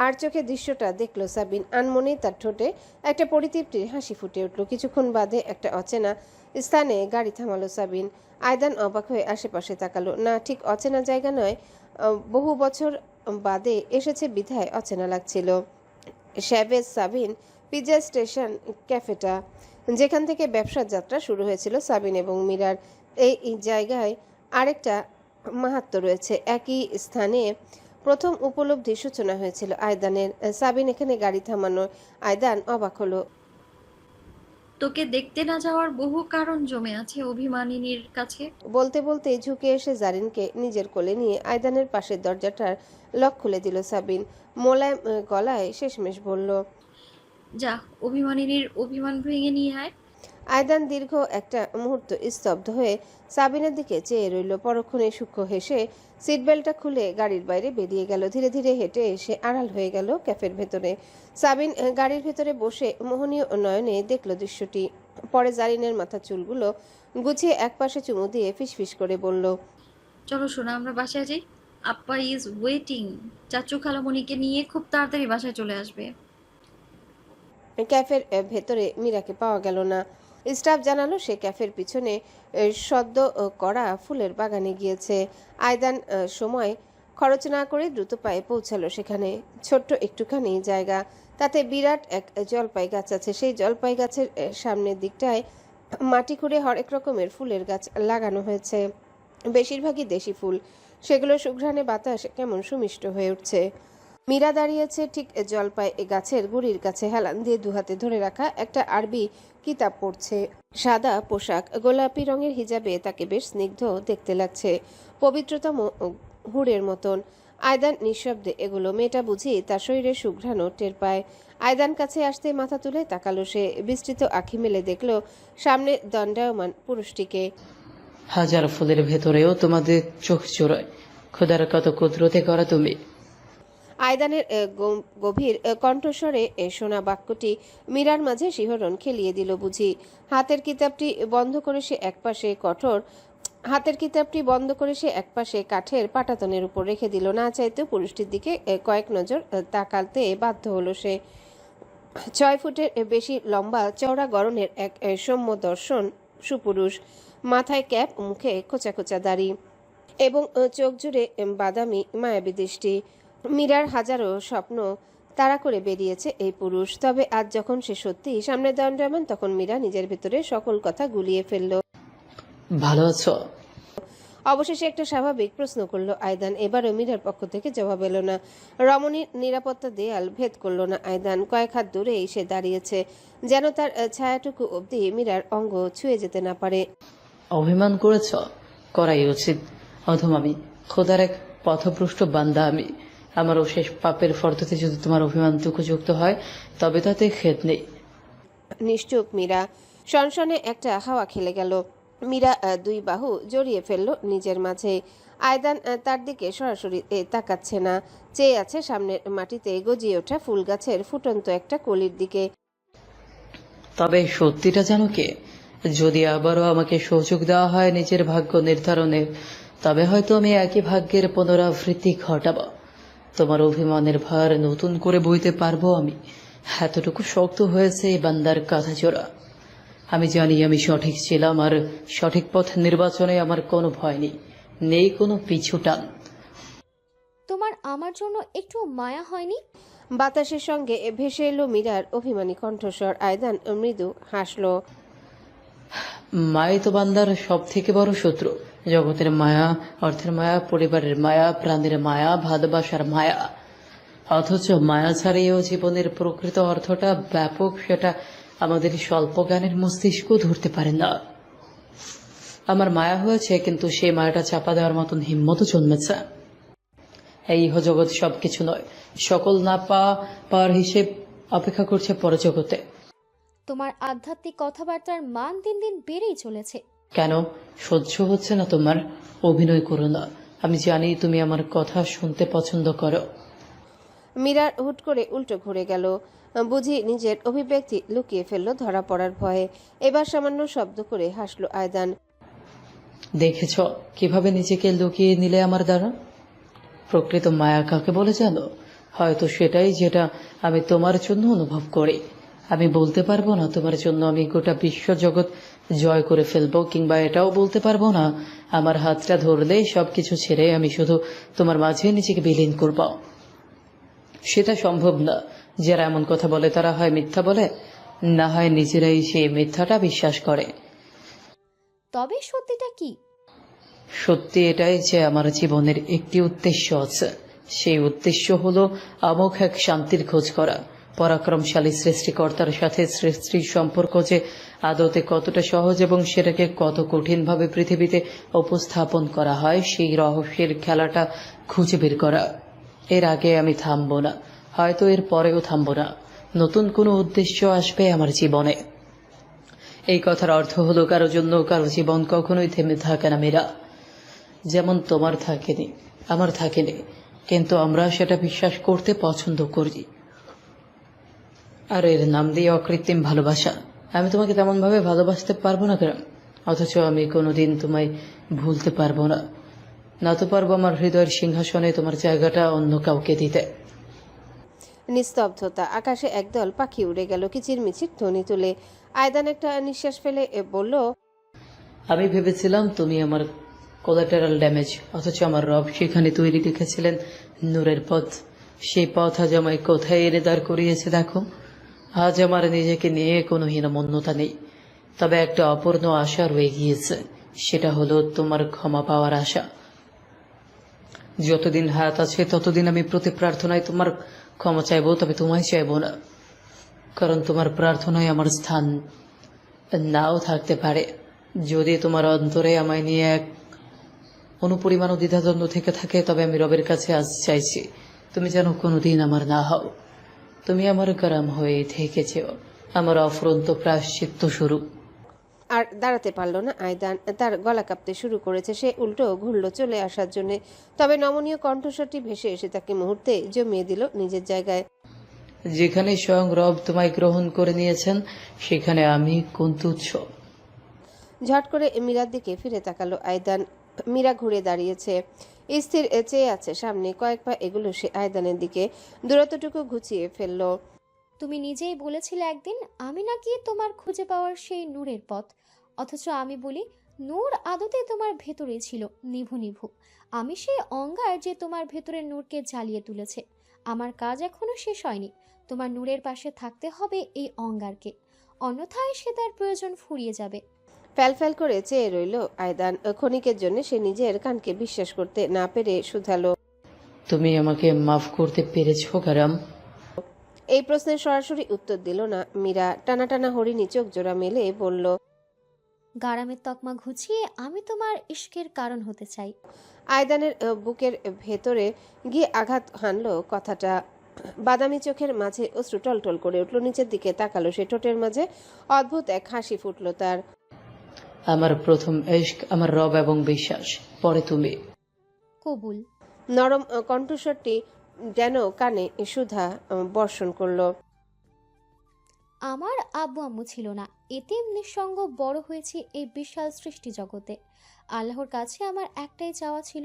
C: আর চোখে দৃশ্যটা দেখলো সাবিন। আনমনেই তার ঠোঁটে একটা পরিতৃপ্তির হাসি ফুটে উঠল। কিছুক্ষণ বাদে একটা অচেনা স্থানে গাড়ি থামালো সাবিন। আয়দান অবাক হয়ে আশেপাশে তাকালো। না, ঠিক অচেনা জায়গা নয়, বহু বছর বাদে এসেছে বিধায় অচেনা লাগছিল। শ্যাভেজ সাবিন পিৎজা স্টেশন ক্যাফেটা, যেখান থেকে ব্যবসার যাত্রা শুরু হয়েছিল সাবিন এবং মীরার। এই জায়গায় আরেকটা মাহাত্ম্য রয়েছে। একই স্থানে প্রথম উপলব্ধি সূচনা হয়েছিল আয়দানের। সাবিন এখানে গাড়ি থামানো আয়দান অবাক হলো।
B: তোকে দেখতে না যাওয়ার বহু কারণ জমে আছে অভিমানিনীর কাছে।
C: বলতে বলতে ঝুঁকে এসে জারিনকে নিজের কোলে নিয়ে আয়দানের পাশের দরজাটার লক খুলে দিল সাবিন। মোলায়েম গলায় শেষমেশ বলল,
B: যা, অভিমানিনীর অভিমান ভেঙে নিয়ে আয়।
C: আয়দান দীর্ঘ একটা মুহূর্ত স্তব্ধ হয়ে সাবিনের দিকে চেয়ে রইল। পরক্ষণে সূক্ষ্ম হেসে সিটবেল্টটা খুলে গাড়ির বাইরে বেরিয়ে গেল। ধীরে ধীরে হেঁটে এসে আড়াল হয়ে গেল ক্যাফের ভেতরে। সাবিন গাড়ির ভেতরে বসে মোহনীয় নয়নে দেখল দৃশ্যটি। পরে জারিনের মাথা চুলগুলো গুছিয়ে একপাশে চুমু দিয়ে ফিসফিস করে বলল,
B: চলো শোনা, আমরা বাসায় যাই। Appa is waiting. চাচু খালামণিকে নিয়ে খুব তাড়াতাড়ি বাসায় চলে আসবে।
C: ক্যাফের ভেতরে মীরাকে পাওয়া গেল না। স্টাফ জানালো সে ক্যাফের পিছনে সদ্য করা ফুলের বাগানে গিয়েছে। আয়দান সময় খরচ না করে দ্রুত পায়ে পৌঁছালো সেখানে। ছোট্ট একটুখানি জায়গা, তাতে বিরাট এক জলপাই গাছ আছে। সেই জলপাই গাছের সামনের দিকটায় মাটি খুঁড়ে হরেক রকমের ফুলের গাছ লাগানো হয়েছে। বেশিরভাগই দেশি ফুল। সেগুলো সুঘ্রাণে বাতাস কেমন সুমিষ্ট হয়ে উঠছে। মীরা দাঁড়িয়েছে ঠিক জলপাই গাছের গুড়ির কাছে, হেলান দিয়ে দুহাতে ধরে রাখা একটা আরবি কিতাব পড়ছে। সাদা পোশাক, গোলাপি রঙের হিজাবে তাকে বেশ স্নিগ্ধ দেখতে লাগছে, পবিত্রতম হুড়ের মতন। আয়দান নিঃশব্দে এগুলো। মেয়েটা বুঝি তার শরীরে সুঘ্রাণও টের পায়। আয়দান কাছে আসতে মাথা তুলে তাকালো সে। বিস্তৃত আঁখি মেলে দেখল সামনে দণ্ডায়মান পুরুষটিকে।
A: হাজার ফুলের ভেতরেও তোমাদের চোখ চোরায়। খোদার কত কুদরতে করা তুমি।
C: আয়দানের গভীর কণ্ঠস্বরে শোনা বাক্যটি মীরার মাঝে শিহরণ খেলিয়ে দিল বুঝি। হাতের কিতাবটি বন্ধ করে সে একপাশে কাঠের পাটাতনের উপর রেখে দিল। না চাইতেও পুরুষটির দিকে কয়েক নজর তাকাতে বাধ্য হলো সে। 6 ফুটের বেশি লম্বা, চওড়া গড়নের এক সৌম্য দর্শন সুপুরুষ। মাথায় ক্যাপ, মুখে খোঁচা খোঁচা দাড়ি এবং চোখ জুড়ে বাদামি মায়াবী দৃষ্টি। মীরার হাজারো স্বপ্ন তাড়া করে বেরিয়েছে এই পুরুষ। তবে আজ যখন সে সত্যি সামনে দণ্ডায়মান, তখন মীরা নিজের ভেতরে সকল কথা গুলিয়ে ফেলল।
A: ভালো আছো?
C: অবশেষে একটা স্বাভাবিক প্রশ্ন করলো আয়দান। এবারও মীরার পক্ষ থেকে জবাব এলো না। রমণীর নিরাপত্তা দেয়াল ভেদ করলো না আয়দান। কয়েক হাত দূরে এসে দাঁড়িয়েছে, যেন তার ছায়াটুকু অবধি মীরার অঙ্গ ছুঁয়ে যেতে না পারে।
A: অভিমান করেছ? করাই উচিত। অথম আমি খোদার এক পথভ্রষ্ট বান্দা। আমি আমার অশেষ পাপের ফর্দতে যদি তোমার অভিমানটুকু যুক্ত হয় তবে তাতে খেদ নেই।
C: নিশ্চুপ মীরা। সনসনে একটা হাওয়া খেলে গেল। মীরা দুই বাহু জড়িয়ে ফেলল নিজের মাঝে। আয়দান তার দিকে সরাসরি তাকাচ্ছে না, চেয়ে আছে সামনের মাটিতে গজিয়ে ওঠা ফুল গাছের ফুটন্ত একটা কলির দিকে।
A: তবে সত্যিটা জানো কি? যদি আবারও আমাকে সুযোগ দেওয়া হয় নিজের ভাগ্য নির্ধারণের, তবে হয়তো আমি একই ভাগ্যের পুনরাবৃত্তি ঘটাব। তোমার অভিমানের ভার নতুন করে বইতে পারবো আমি। এতটুকু শক্ত হয়েছে এই বান্দার কাঁধা জোড়া। আমি জানি আমি সঠিক ছিলাম, আর সঠিক পথ নির্বাচনে আমার কোনো ভয় নেই, নেই কোনো পিছু টান।
K: তোমার আমার জন্য একটু মায়া হয়নি?
C: বাতাসের সঙ্গে ভেসে এলো মীরার অভিমানী কণ্ঠস্বর। আয়দান মৃদু হাসল।
A: মাই তো বান্দার সব থেকে বড় শত্রু। জগতের মায়া, অর্থের মায়া, পরিবারের মায়া, প্রাণের মায়া, ভালোবাসার মায়া। অথচ মায়া ছাড়িয়েও জীবনের প্রকৃত অর্থটা ব্যাপক, সেটা আমাদের স্বল্প জ্ঞানের মস্তিষ্ক ধরতে পারে না। আমার মায়া হয়েছে, কিন্তু সেই মায়াটা চাপা দেওয়ার মতন হিম্মতও জন্মেছে। এই জগৎ সবকিছু নয়, সকল না পাওয়ার হিসেব অপেক্ষা করছে পরজগতে।
K: তোমার আধ্যাত্মিক কথাবার্তার মান দিন দিন বেড়েই চলেছে।
A: কেন সহ্য হচ্ছে না তোমার? অভিনয় করো না। আমি জানি তুমি আমার কথা শুনতে পছন্দ করো।
C: মীরার হুট করে উল্টো ঘুরে গেল। বুঝি নিজের অভিব্যক্তি লুকিয়ে ফেললো ধরা পড়ার ভয়ে। এবার সামান্য শব্দ করে হাসলো আয়দান।
A: দেখেছ কিভাবে নিজেকে লুকিয়ে নিলে আমার দ্বারা? প্রকৃত মায়া কাকে বলে জানো? হয়তো সেটাই যেটা আমি তোমার জন্য অনুভব করি। আমি বলতে পারবো না তোমার জন্য আমি গোটা বিশ্ব জগৎ জয় করে ফেলবো, কিংবা এটাও বলতে পারবো না আমার হাতটা ধরলে সবকিছু ছেড়ে আমি শুধু তোমার মাঝে নিজেকে বিলীন করব। সেটা সম্ভব না। যারা এমন কথা বলে তারা হয় মিথ্যা বলে, না হয় নিজেরাই সেই মিথ্যাটা বিশ্বাস করে।
K: তবে সত্যিটা কি?
A: সত্যি এটাই যে আমার জীবনের একটি উদ্দেশ্য আছে। সেই উদ্দেশ্য হলো অমোঘ এক শান্তির খোঁজ করা। পরাক্রমশালী সৃষ্টিকর্তার সাথে সৃষ্টির সম্পর্ক যে আদতে কতটা সহজ এবং সেটাকে কত কঠিনভাবে পৃথিবীতে উপস্থাপন করা হয়, সেই রহস্যের খেলাটা খুঁজে বের করা। এর আগে আমি থামবো না, হয়তো এর পরেও থামবো না। নতুন কোনো উদ্দেশ্য আসবে আমার জীবনে। এই কথার অর্থ হলো কারো জন্য কারো জীবন কখনোই থেমে থাকে না মীরা। যেমন তোমার থাকেনি, আমার থাকেনি, কিন্তু আমরা সেটা বিশ্বাস করতে পছন্দ করি। আর এর নাম দিয়ে অকৃত্রিম ভালোবাসা। আমি তোমাকে তেমন ভাবে ভালোবাসতে পারবো না কেন? অথচ আমি কোনোদিন তোমায় ভুলতে পারবো না। না তো পারবো আমার হৃদয়ের সিংহাসনে তোমার জায়গাটা অন্য কাউকে দিতে।
C: নিস্তব্ধতা। আকাশে একদল পাখি উড়ে গেল কিচিরমিচির ধ্বনি তুলে। আয়দান একটা নিঃশ্বাস ফেলে বলল,
A: আমি ভেবেছিলাম তুমি আমার কোলাটেরাল ড্যামেজ, অথচ আমার রব সেখানে তৈরি রেখেছিলেন নূরের পথ। সেই পথ আজ আমায় কোথায় এনে দাঁড় করিয়েছে দেখো। আজ আমার নিজেকে নিয়ে কোনো হীনমন্যতা নেই, তবে একটা অপূর্ণ আশা রয়ে গিয়েছে। সেটা হলো তোমার ক্ষমা পাওয়ার আশা। যতদিন হায়াত আছে ততদিন আমি প্রতি প্রার্থনায় তোমার ক্ষমা চাইবো, তবে তোমায় চাইবো না। কারণ তোমার প্রার্থনায় আমার স্থান নাও থাকতে পারে। যদি তোমার অন্তরে আমায় নিয়ে এক অনুপরিমাণ দ্বিধাদ্বন্দ্ব থেকে থাকে, তবে আমি রবের কাছে আজ চাইছি তুমি যেন কোনোদিন আমার না হও। তুমি আমার গরম হয়ে থেকেছ, আমার অফুরন্ত প্রায়শ্চিত্ত স্বরূপ।
C: আর দাঁড়াতে পারল না আয়দান। তার গলা কাঁপতে শুরু করেছে। সে উল্টো ঘুরল চলে আসার জন্য। তবে নমনীয় কণ্ঠস্বরটি ভেসে এসে তাকে মুহূর্তে জমিয়ে দিল নিজের জায়গায়।
A: যেখানে স্বয়ং রব তোমায় গ্রহণ করে নিয়েছেন, সেখানে আমি কোন তুচ্ছ।
C: ঝট করে মীরার দিকে ফিরে তাকালো আয়দান। মীরা ঘুরে দাঁড়িয়েছে, স্থির চেয়ে আছে সামনে। কয়েক পা এগুলো সে আয়দানের দিকে, দূরত্বটুকু ঘুচিয়ে ফেলল।
K: তুমি নিজেই বলেছিলে একদিন আমি নাকি তোমার খুঁজে পাওয়ার সেই নূরের পথ। অথচ আমি বলি নূর আদতে তোমার ভেতরে ছিল, নিভু নিভু। আমি সেই অঙ্গার যে তোমার ভেতরের নূরকে জ্বালিয়ে তুলেছে। আমার কাজ এখনো শেষ হয়নি। তোমার নূরের পাশে থাকতে হবে এই অঙ্গারকে, অন্যথায় সে তার প্রয়োজন ফুরিয়ে যাবে।
C: ফ্যালফ্যাল করে চেয়ে রইল আয়দান। ক্ষণিকের জন্য সে নিজের কানকে বিশ্বাস করতে না পেরে শুধালো,
A: তুমি আমাকে মাফ করতে পেরেছো গারাম?
C: এই প্রশ্নের সরাসরি উত্তর দিল না মীরা। টানা টানা হরিণী চোখ জোড়া মেলে বলল,
K: গারামের তকমা ঘুচিয়ে আমি তোমার ইশকের কারণ হতে চাই।
C: আয়দানের বুকের ভেতরে গিয়ে আঘাত হানলো কথাটা। বাদামি চোখের মাঝে অশ্রু টলটল করে উঠল। নিচের দিকে তাকালো সে। ঠোঁটের মাঝে অদ্ভুত এক হাসি ফুটল তার।
A: আমার প্রথম ইশক আমার রব এবং বিশ্বাস, পরে তুমি।
K: কবুল।
C: নরম কণ্ঠস্বরটি যেন কানে সুধা বর্ষণ করলো।
K: আমার আব্বু আম্মু ছিল না, এতিম নিঃসঙ্গ বড় হয়েছি এই বিশাল সৃষ্টি জগতে। আল্লাহর কাছে আমার একটাই চাওয়া ছিল,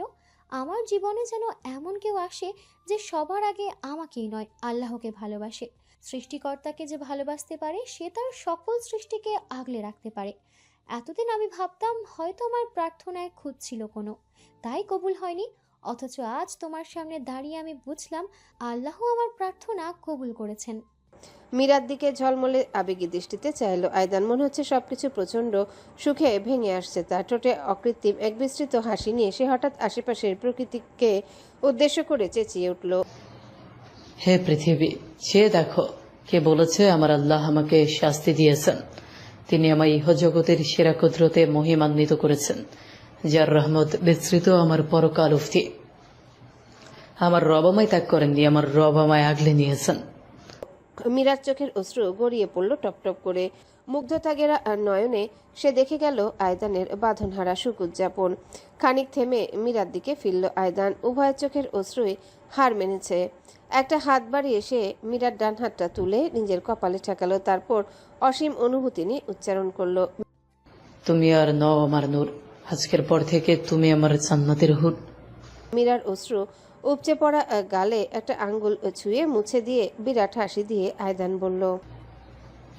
K: আমার জীবনে যেন এমন কেউ আসে যে সবার আগে আমাকেই নয় আল্লাহকে ভালোবাসে। সৃষ্টিকর্তাকে যে ভালোবাসতে পারে সে তার সকল সৃষ্টিকে আগলে রাখতে পারে। এতদিন আমি ভাবতাম হয়তো আমার প্রার্থনায় খুঁত ছিল কোনো, তাই কবুল হয়নি। অথচ আজ তোমার সামনে দাঁড়িয়ে আমি বুঝলাম আল্লাহ আমার প্রার্থনা কবুল করেছেন।
C: মীরার দিকে ঝলমলে আবেগী দৃষ্টিতে চাইলো আয়দান। মনে হচ্ছে সবকিছু প্রচন্ড সুখে ভেঙে আসছে তার। ঠোঁটে অকৃত্রিম এক বিস্তৃত হাসি নিয়ে সে হঠাৎ আশেপাশের প্রকৃতিকে উদ্দেশ্য করে চেঁচিয়ে উঠল,
A: হে পৃথিবী, চেয়ে দেখো, কে বলেছে আমার আল্লাহ আমাকে শাস্তি দিয়েছেন? তিনি আমার ইহজগতের সেরা কুদরতে মহিমান্বিত করেছেন, যার রহমত বিস্তৃত আমার পরকাল অবধি। আমার রব আমায় ত্যাগ করেননি, আমার রব আমায় আগলে নিয়েছেন।
C: মীরার চোখের অশ্রু গড়িয়ে পড়ল টপ টপ করে। মুগ্ধতা গেরা নয়নে সে দেখে গেল আয়দানের বাঁধনহারা সুখ উদযাপন। খানিক থেমে মীরার দিকে ফিরল আয়দান। উভয়ের চোখের অশ্রুই হার মেনেছে। একটা হাত বাড়িয়ে সে মীরার ডান হাতটা তুলে নিজের কপালে ঠেকালো। তারপর অসীম অনুভূতি নিয়ে উচ্চারণ করলো,
A: তুমি আর নও আমার নূর, আজকের পর থেকে তুমি আমার জান্নাতের হুর।
C: মীরার অশ্রু উপচে পড়া গালে একটা আঙ্গুল ছুঁয়ে মুছে দিয়ে বিরাট হাসি দিয়ে আয়দান বলল,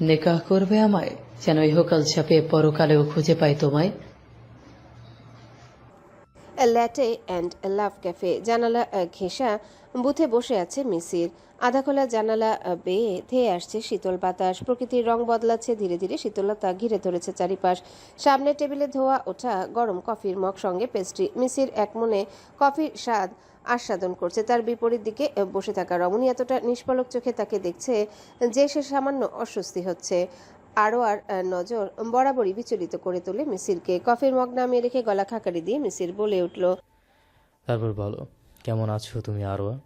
A: নিকাহ করবে আমায়, যেন ইহকাল চাপে পরকালেও খুঁজে পাই তোমায়।
C: Latte and love cafe. জানালা ঘেঁষা বুথে বসে আছে মিসির। আধা খোলা জানালা বেয়ে ধেয়ে আসছে শীতল বাতাস। প্রকৃতির রং বদলাচ্ছে ধীরে ধীরে। শীতলতা ঘিরে ধরেছে চারিপাশ। সামনে টেবিলে ধোয়া ওঠা গরম কফির মগ, সঙ্গে পেস্ট্রি। মিসির এক মনে কফির স্বাদ আস্বাদন করছে। তার বিপরীত দিকে বসে থাকা রমণী এতটা নিষ্পলক চোখে তাকে দেখছে যে সে সামান্য অস্বস্তি হচ্ছে। আরোয়ার নজর বরাবরই বিচলিত করে তোলে মিসিরকে। কফির মগ নামিয়ে রেখে গলা খাকারি দিয়ে মিসির বলে উঠল,
J: তারপর বলো, কেমন আছো তুমি আরোয়া?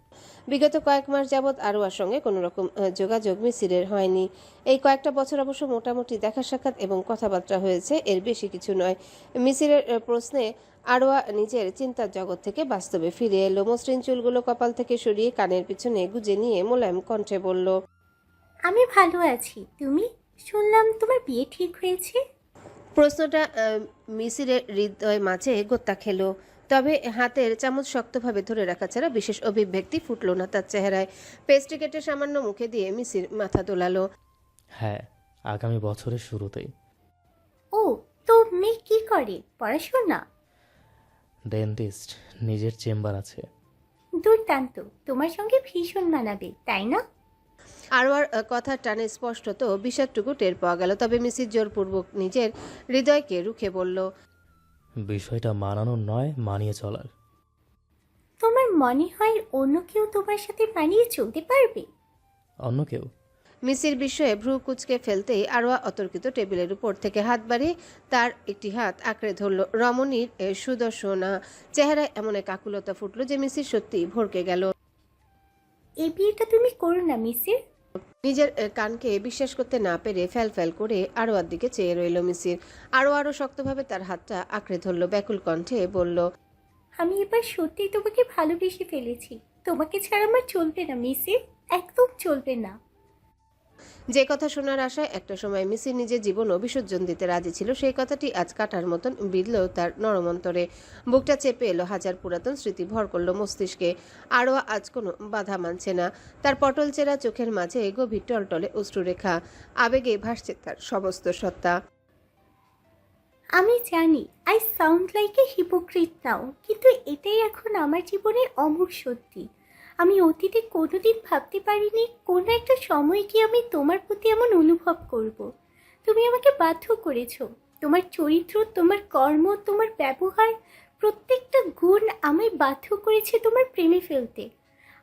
C: বিগত কয়েক মাস যাবৎ আরোয়ার সঙ্গে কোনো রকম যোগাযোগ মিসিরের হয়নি। এই কয়েকটা বছর অবশ্য মোটামুটি দেখা সাক্ষাৎ এবং কথাবার্তা হয়েছে, এর বেশি কিছু নয়। মিসিরের প্রশ্নে আরোয়া নিজের চিন্তার জগৎ থেকে বাস্তবে ফিরে এলো। মসৃণ চুলগুলো কপাল থেকে সরিয়ে কানের পিছনে গুজে নিয়ে মোলায়েম কণ্ঠে বলল,
I: আমি ভালো আছি। তুমি? শুনলাম তোমার বিয়ে ঠিক হয়েছে।
C: প্রশ্নটা মিসিরের হৃদয় মাঝে গোত্তা খেলো। তবে হাতের চামচ শক্তভাবে ধরে রাখা ছাড়া বিশেষ অভিব্যক্তি ফুটল না তার চেহারায়। পেস্ট্রি কেটে সামান্য মুখে দিয়ে মিসির মাথা দোলালো।
J: হ্যাঁ, আগামী বছরের শুরুতেই।
I: ও, তো মেয়ে কি করে? পড়াশোনা?
J: ডেন্টিস্ট, নিজের চেম্বার আছে।
I: দুর্দান্ত, তোমার সঙ্গে ভীষণ মানাবে, তাই না?
C: আরোয়ার কথার টানে স্পষ্টত বিষাদটুকু টের পাওয়া গেল। তবে মিসির জোরপূর্বক নিজের হৃদয়কে রুখে বলল,
J: বিষয়টা মানানোর নয়, মানিয়ে চলার।
I: তোমার মনে হয় অন্য কেউ তোমার সাথে মানিয়ে চলতে পারবে?
J: অন্য কেউ?
C: মিসির বিস্ময়ে ভ্রু কুচকে ফেলতেই আরোয়া অতর্কিত টেবিলের উপর থেকে হাত বাড়িয়ে তার একটি হাত আঁকড়ে ধরল। রমণীর সুদর্শনা চেহারায় এমন এক আকুলতা ফুটল যে মিসির সত্যি ভরকে গেল।
I: এই বিয়েটা তুমি করো না মিসির।
C: নিজের কানকে বিশ্বাস করতে না পেরে ফ্যাল ফ্যাল করে আরোয়ার দিকে চেয়ে রইল মিসির। আরও শক্তভাবে তার হাতটা আঁকড়ে ধরল। ব্যাকুল কণ্ঠে বলল,
I: আমি এবার সত্যিই তোমাকে ভালোবেসে ফেলেছি। তোমাকে ছাড়া আমার চলবে না মিসির, একদম চলবে না।
C: যে কথা শোনার আশায় একটা সময় মিসির নিজের জীবনও বিসর্জন দিতে রাজি ছিল, সেই কথাটি আজ কাটার মতন বিঁধল তার নরম অন্তরে। বুকটা চেপে এলো, হাজার পুরাতন স্মৃতি ভর করলো মস্তিষ্কে। আরও আজ কোনো বাধা মানছে না। তার পটল চেরা চোখের মাঝে গভীর টলটলে অশ্রুরেখা। আবেগে ভাসছে তার সমস্ত সত্তা।
I: আমি জানি I sound like a hypocrite now, কিন্তু এটাই এখন আমার জীবনের অমূল সত্যি। আমি অতীতে কোনোদিন ভাবতে পারিনি কোনো একটা সময় কি আমি তোমার প্রতি এমন অনুভব করব। তুমি আমাকে বাধ্য করেছো। তোমার চরিত্র, তোমার কর্ম, তোমার ব্যবহার, প্রত্যেকটা গুণ আমায় বাধ্য করেছে তোমার প্রেমে ফেলতে।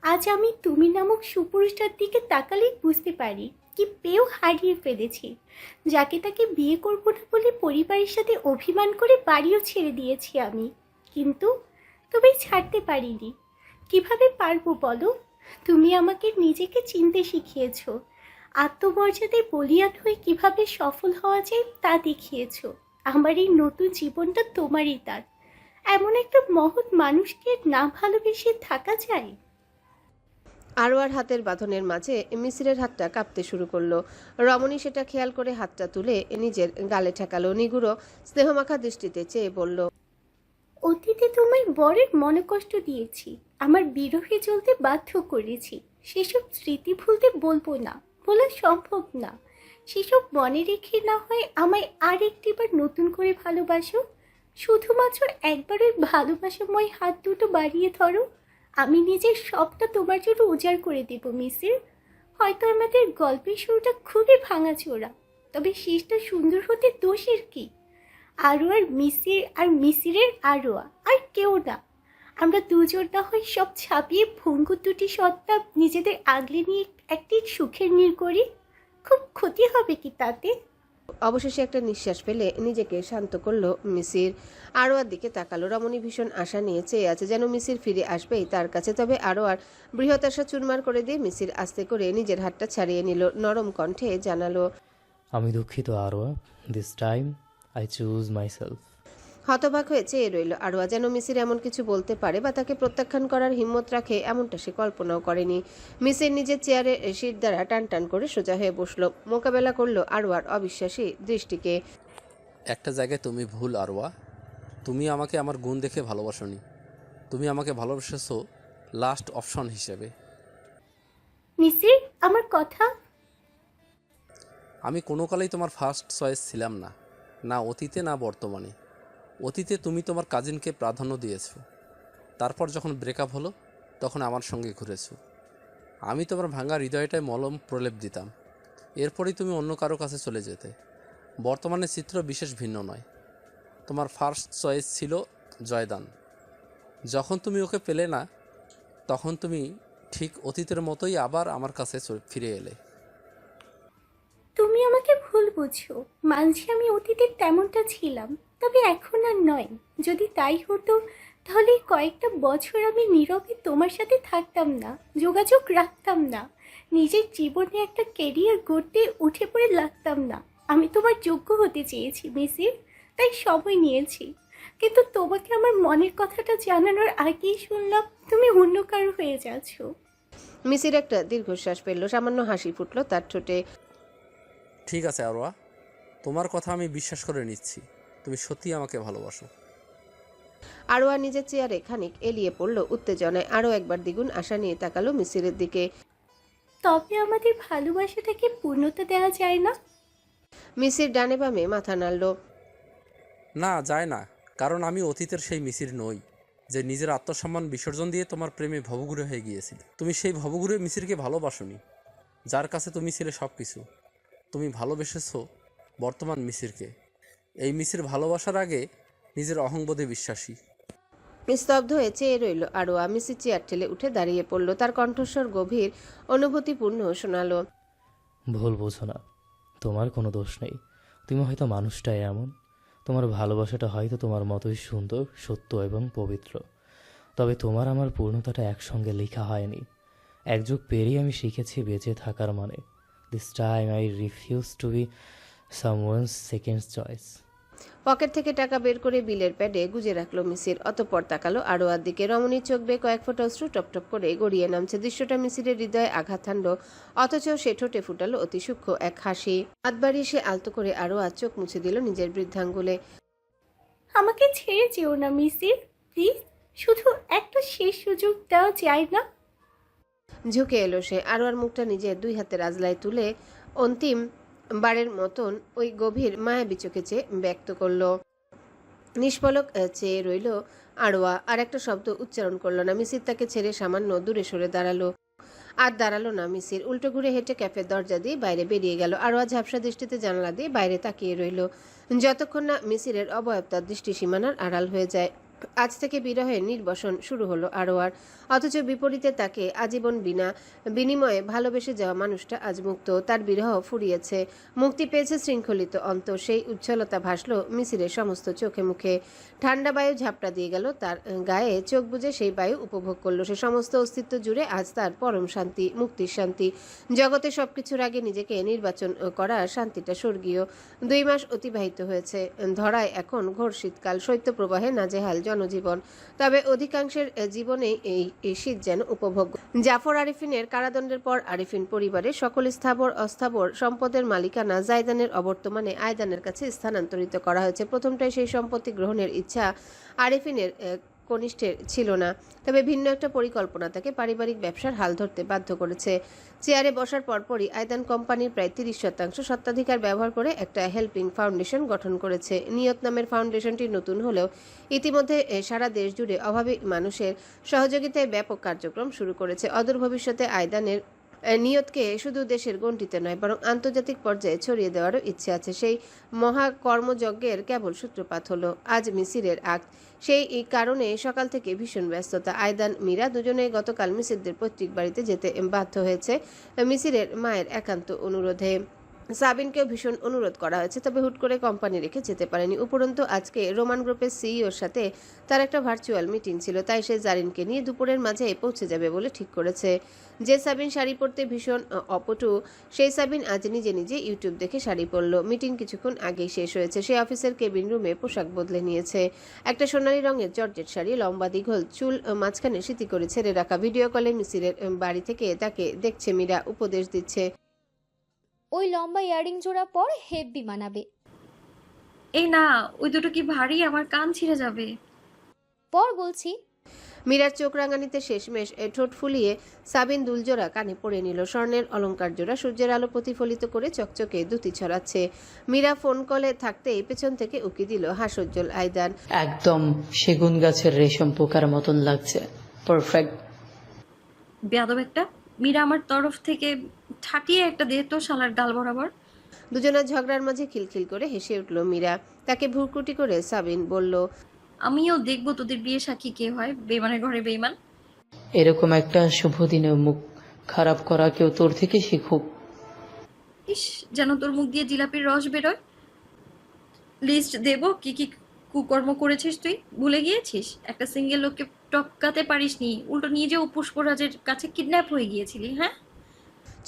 I: আজ আমি তুমি নামক সুপুরুষটার দিকে তাকালেই বুঝতে পারি কি পেয়েও হারিয়ে ফেলেছি। যাকে তাকে বিয়ে করবো না বলে পরিবারের সাথে অভিমান করে বাড়িও ছেড়ে দিয়েছি আমি, কিন্তু তুমি ছাড়তে পারিনি। কিভাবে পারবো বলো? তুমি আমাকে নিজেকে চিনতে শিখিয়েছো, আত্মমর্যাদায় বলিয়ান হয়ে কিভাবে সফল হওয়া যায় তা দেখিয়েছো। আমার এই নতুন জীবনটা তোমারই তার। এমন একটা মহৎ মানুষকে না ভালোবেসে থাকা যায়?
C: আরোয়ার হাতের বাঁধনের মাঝে মিসিরের হাতটা কাঁপতে শুরু করলো। রমণী সেটা খেয়াল করে হাতটা তুলে নিজের গালে ঠেকালো। নিগুড়ো স্নেহমাখা দৃষ্টিতে চেয়ে বলল,
I: অতীতে তোমায় বরের মনোকষ্ট দিয়েছি, আমার বিরহে চলতে বাধ্য করেছি। সেসব স্মৃতি ভুলতে বলবো না, বলা সম্ভব না। সেসব মনে রেখে না হয় আমায় আর একটিবার নতুন করে ভালোবাসো। শুধুমাত্র একবার ওই ভালোবাসাময় হাত দুটো বাড়িয়ে ধরো। আমি নিজের সবটা তোমার জন্য উজাড় করে দেব মিসির। হয়তো আমাদের গল্পের শুরুটা খুবই ভাঙাচোরা, তবে শেষটা সুন্দর হতে দোষের কি? আরোয়ার মিসির আর মিসিরের আরোয়া, আর কেউ না। আমরা দুজন না হয় সব ছাপিয়ে ভঙ্গুর দুটি সত্তা নিজেদের আগলে নিয়ে একটি সুখের নীড় করি। খুব ক্ষতি হবে কি তাতে?
C: অবশেষে একটা নিঃশ্বাস ফেলে নিজেকে শান্ত করলো মিসির। আরোয়ার দিকে তাকালো। রমণী ভীষণ আশা নিয়ে চেয়ে আছে, যেন মিসির ফিরে আসবেই তার কাছে। তবে আরোয়ার বৃহৎ আশা চুরমার করে দিয়ে মিসির আস্তে করে নিজের হাতটা ছাড়িয়ে নিল। নরম কণ্ঠে জানালো,
J: আমি দুঃখিত Arowa, this time I choose myself.
C: হতবাক হয়ে চেয়ে রইল আরোয়া, যেন মিসির এমন কিছু বলতে পারে বা তাকে প্রত্যাখ্যান করার হিম্মত রাখে এমনটা সে কল্পনাও করেনি। মিসির নিজের চেয়ারে সিট দ্বারা টান টান করে সোজা হয়ে বসলো। মোকাবেলা করলো আরোয়ার অবিশ্বাসী দৃষ্টিকে।
L: একটা জায়গায় তুমি ভুল আরোয়া, তুমি আমাকে আমার গুণ দেখে ভালোবাসোনি, তুমি আমাকে ভালোবেসেছো লাস্ট অপশন হিসেবে।
I: মিসির, আমার কথা।
L: আমি কোনো কালেই তোমার ফার্স্ট চয়েস ছিলাম না, না অতীতে না বর্তমানে। অতীতে তুমি তোমার কাজিনকে প্রাধান্য দিয়েছো, তারপর যখন ব্রেকআপ হলো তখন আমার সঙ্গে ঘুরেছো। আমি তোমার ভাঙা হৃদয়টায় মলম প্রলেপ দিতাম, এরপরেই তুমি অন্য কারো কাছে চলে যেতে। বর্তমানে চিত্র বিশেষ ভিন্ন নয়। তোমার ফার্স্ট চয়েস ছিল জয়দান। যখন তুমি ওকে পেলে না, তখন তুমি ঠিক অতীতের মতোই আবার আমার কাছে ফিরে এলে।
I: তুমি আমাকে ভুল বুঝো, মানছি আমি অতীতে তেমনটা ছিলাম, তবে এখন আর নয়। যদি তাই হতো তাহলে কয়েকটা বছর আমি নীরবে তোমার সাথে থাকতাম না, যোগাযোগ রাখতাম না, নিজের জীবনে একটা ক্যারিয়ার গড়তে উঠে পড়ে লাগতাম না। আমি তোমার যোগ্য হতে চেয়েছি মিসির, তাই সময় নিয়েছি। কিন্তু তোমাকে আমার মনের কথাটা জানানোর আগেই শুনলাম তুমি অন্য কারো হয়ে যাচ্ছ।
C: মিসির একটা দীর্ঘশ্বাস ফেললো। সামান্য হাসি ফুটলো তার ঠোঁটে।
L: ঠিক আছে আরোয়া, তোমার কথা আমি বিশ্বাস করে নিচ্ছি, তুমি সত্যিই আমাকে ভালোবাসো।
C: আরোয়া নিজের চেয়ারে খানিক এলিয়ে পড়ল উত্তেজনায়। আরও একবার দ্বিগুণ আশা নিয়ে তাকালো মিসিরের দিকে।
I: তবে আমাদের ভালোবাসাটাকে পূর্ণতা দেওয়া যায় না?
C: মিসির ডানে বামে মাথা নাড়ল।
L: না, যায় না, কারণ আমি অতীতের সেই মিসির নই যে নিজের আত্মসম্মান বিসর্জন দিয়ে তোমার প্রেমে ভবঘুরে হয়ে গিয়েছিল। তুমি সেই ভবঘুরে মিসিরকে ভালোবাসোনি, যার কাছে তুমি ছিলে সব কিছু। তুমি ভালোবেসেছো বর্তমান মিসিরকে। এই মিসির ভালোবাসার আগে নিজের অহংবোধে বিশ্বাসী।
C: স্তব্ধ হয়ে চেয়ে রইল আরোয়া। মিসির চেয়ার ঠেলে উঠে দাঁড়িয়ে পড়ল। তার কণ্ঠস্বর গভীর অনুভূতিপূর্ণ শোনালো।
J: ভুল বোঝো না, তোমার কোনো দোষ নেই। তুমি হয়তো মানুষটাই এমন, তোমার ভালোবাসাটা হয়তো তোমার মতোই সুন্দর, সত্য এবং পবিত্র। তবে তোমার আমার পূর্ণতাটা একসঙ্গে লেখা হয়নি। এক যুগ পেরিয়ে আমি শিখেছি বেঁচে থাকার মানে। This time I refuse to be someone's second choice.
C: Pocket থেকে টাকা বের করে বিলের প্যাডে গুজে রাখলো মিসির। অতঃপর তাকালো আরোয়ার দিকে। রমণীর চোখ বেয়ে কয়েক ফোঁটা অশ্রু টপটপ করে গড়িয়ে নামছে। দৃশ্যটা মিসিরের হৃদয়ে আঘাত হানল, অথচ সে ঠোঁটে ফুটালো অতি সূক্ষ্ম এক হাসি। হাত বাড়িয়ে সে আলতো করে আরোয়ার চোখ মুছে দিল নিজের বৃদ্ধাঙ্গুলে।
I: আমাকে ছেড়ে যেও না মিসির, প্লিজ। শুধু একটা শেষ সুযোগ দেওয়া যায় না?
C: ঝুঁকে এলো সে। আরোয়ার মুখটা নিজের দুই হাতের আজলায় তুলে অন্তিম বারের মতন ওই গভীর মায়াবী চোখে চেয়ে ব্যক্ত করলো। নিষ্পলক চেয়ে রইল আরোয়া। আর একটা শব্দ উচ্চারণ করলো না। মিসির তাকে ছেড়ে সামান্য দূরে সরে দাঁড়ালো। আর দাঁড়ালো না মিসির। উল্টো ঘুরে হেঁটে ক্যাফের দরজা দিয়ে বাইরে বেরিয়ে গেল। আরোয়া ঝাপসা দৃষ্টিতে জানালা দিয়ে বাইরে তাকিয়ে রইল। যতক্ষণ না মিসিরের অবয়ব তার দৃষ্টি সীমানার আড়াল হয়ে যায়। আজ থেকে বিরহের নির্বাসন শুরু হলো আরোয়ার। অথচ বিপরীতে তাকে আজীবন বিনা বিনিময়ে ভালোবেসে যাওয়া মানুষটা আজ মুক্ত। তার বিরহ ফুরিয়েছে, মুক্তি পেয়েছে শৃঙ্খলিত অন্তর। সেই উজ্জ্বলতা ভাসল মিসিরের সমস্ত চোখে মুখে। ঠান্ডা বায়ু ঝাপটা দিয়ে গেল তার গায়ে, চোখ বুজে সেই বায়ু উপভোগ করলো সে। সমস্ত অস্তিত্ব জুড়ে আজ তার পরম শান্তি, মুক্তির শান্তি। জগতে সবকিছুর আগে নিজেকে নির্বাচন করার শান্তিটা স্বর্গীয়। 2 মাস অতিবাহিত হয়েছে। ধরায় এখন ঘোর শীতকাল, শৈত্যপ্রবাহে নাজেহাল জনজীবন। তবে অধিকাংশের জীবনেই এই শীত যেন উপভোগ্য। জাফর আরিফিনের কারাদণ্ডের পর আরিফিন পরিবারের সকল স্থাবর অস্থাবর সম্পদের মালিকানা জায়দানের অবর্তমানে আয়দানের কাছে স্থানান্তরিত করা হয়েছে। প্রথমটাই সেই সম্পত্তি গ্রহণের ইচ্ছা আরিফিনের কনিষ্ঠের ছিল না, তবে ভিন্ন একটা পরিকল্পনা তাকে পারিবারিক ব্যবসার হাল ধরতে বাধ্য করেছে। চেয়ারে বসার পরপরই আয়দান কোম্পানির প্রায় 30% স্বত্বাধিকার ব্যবহার করে একটা হেল্পিং ফাউন্ডেশন গঠন করেছে। নিয়ত নামের ফাউন্ডেশনটি নতুন হলেও ইতিমধ্যে সারা দেশ জুড়ে অভাবী মানুষের সহযোগিতায় ব্যাপক কার্যক্রম শুরু করেছে। অদূর ভবিষ্যতে আয়দানের নিয়তকে শুধু দেশের গণ্ডিতে নয় বরং আন্তর্জাতিক পর্যায়ে ছড়িয়ে দেওয়ারও ইচ্ছে আছে। সেই মহা কর্মযজ্ঞের কেবল সূত্রপাত হলো আজ মিসিরের আক্ট। সেই কারণে সকাল থেকে ভীষণ ব্যস্ততা। আয়দান মীরা দুজনেই গতকাল মিসিরদের পৈতৃক বাড়িতে যেতে বাধ্য হয়েছে মিসিরের মায়ের একান্ত অনুরোধে। সাবিনকেও ভীষণ অনুরোধ করা হয়েছে, তবে হুট করে কোম্পানি রেখে যেতে পারেনি। উপরন্তু আজকে রোমান গ্রুপের সিইওর সাথে তার একটা ভার্চুয়াল মিটিং ছিল, তাই সে জারিনকে নিয়ে দুপুরের মাঝে পৌঁছে যাবে বলে ঠিক করেছে। যে সাবিন শাড়ি পরতে ভীষণ অপটু, সেই সাবিন আজ নিজে নিজে ইউটিউব দেখে শাড়ি পরল। মিটিং কিছুক্ষণ আগেই শেষ হয়েছে। সে অফিসের কেবিন রুমে পোশাক বদলে নিয়েছে। একটা সোনালী রঙের জর্জেট শাড়ি, লম্বা দীঘল চুল মাঝখানে স্মৃতি করে ছেড়ে রাখা। ভিডিও কলে মিসিরের বাড়ি থেকে তাকে দেখছে মীরা, উপদেশ দিচ্ছে।
K: ওই লম্বা ইয়ারিং জোড়া পর হেব্বি মানাবে।
B: এই না, ওই দুটো কি ভারী, আমার কান ছিঁড়ে যাবে।
K: পর বলছি।
C: মীরার চোখ রাঙানিতে শেষমেশ ঠোঁট ফুলিয়ে সাবিন দুলজোড়া কানে পড়ে নিল। স্বর্ণের অলংকার জোড়া সূর্যের আলো প্রতিফলিত করে চকচকে দ্যুতি ছড়াচ্ছে। মীরা ফোন কলে থাকতেই পেছন থেকে উকি দিল হাস্যোজ্জ্বল আয়দান।
A: একদম সেগুন গাছের রেশম পোকার মতন লাগছে, পারফেক্ট।
B: বেয়াদব একটা। মীরা আমার তরফ থেকে ঠাটিয়ে একটা দে তো শালার গাল বরাবর।
C: দুজনের ঝগড়ার মাঝে খিলখিল করে হেসে উঠল মীরা। তাকে ভুরকুটি করে সাবিন বলল,
B: আমিও দেখবো তোদের বিয়ে সাক্ষী কে হয়, বেইমানের ঘরে বেইমান।
A: এরকম একটা শুভ দিনে মুখ খারাপ করা কেউ তোর থেকে শিখুক।
B: ইস, যেন তোর মুখ দিয়ে জিলাপির রস বেরোয়। লিস্ট দেবো কি কি কুকর্ম করেছিস তুই, ভুলে গিয়েছিস? একটা সিঙ্গেল লোককে টপকাতে পারিসনি, উল্টো নিজেও পুষ্পরাজের কাছে কিডন্যাপ হয়ে গিয়েছিলি। হ্যাঁ,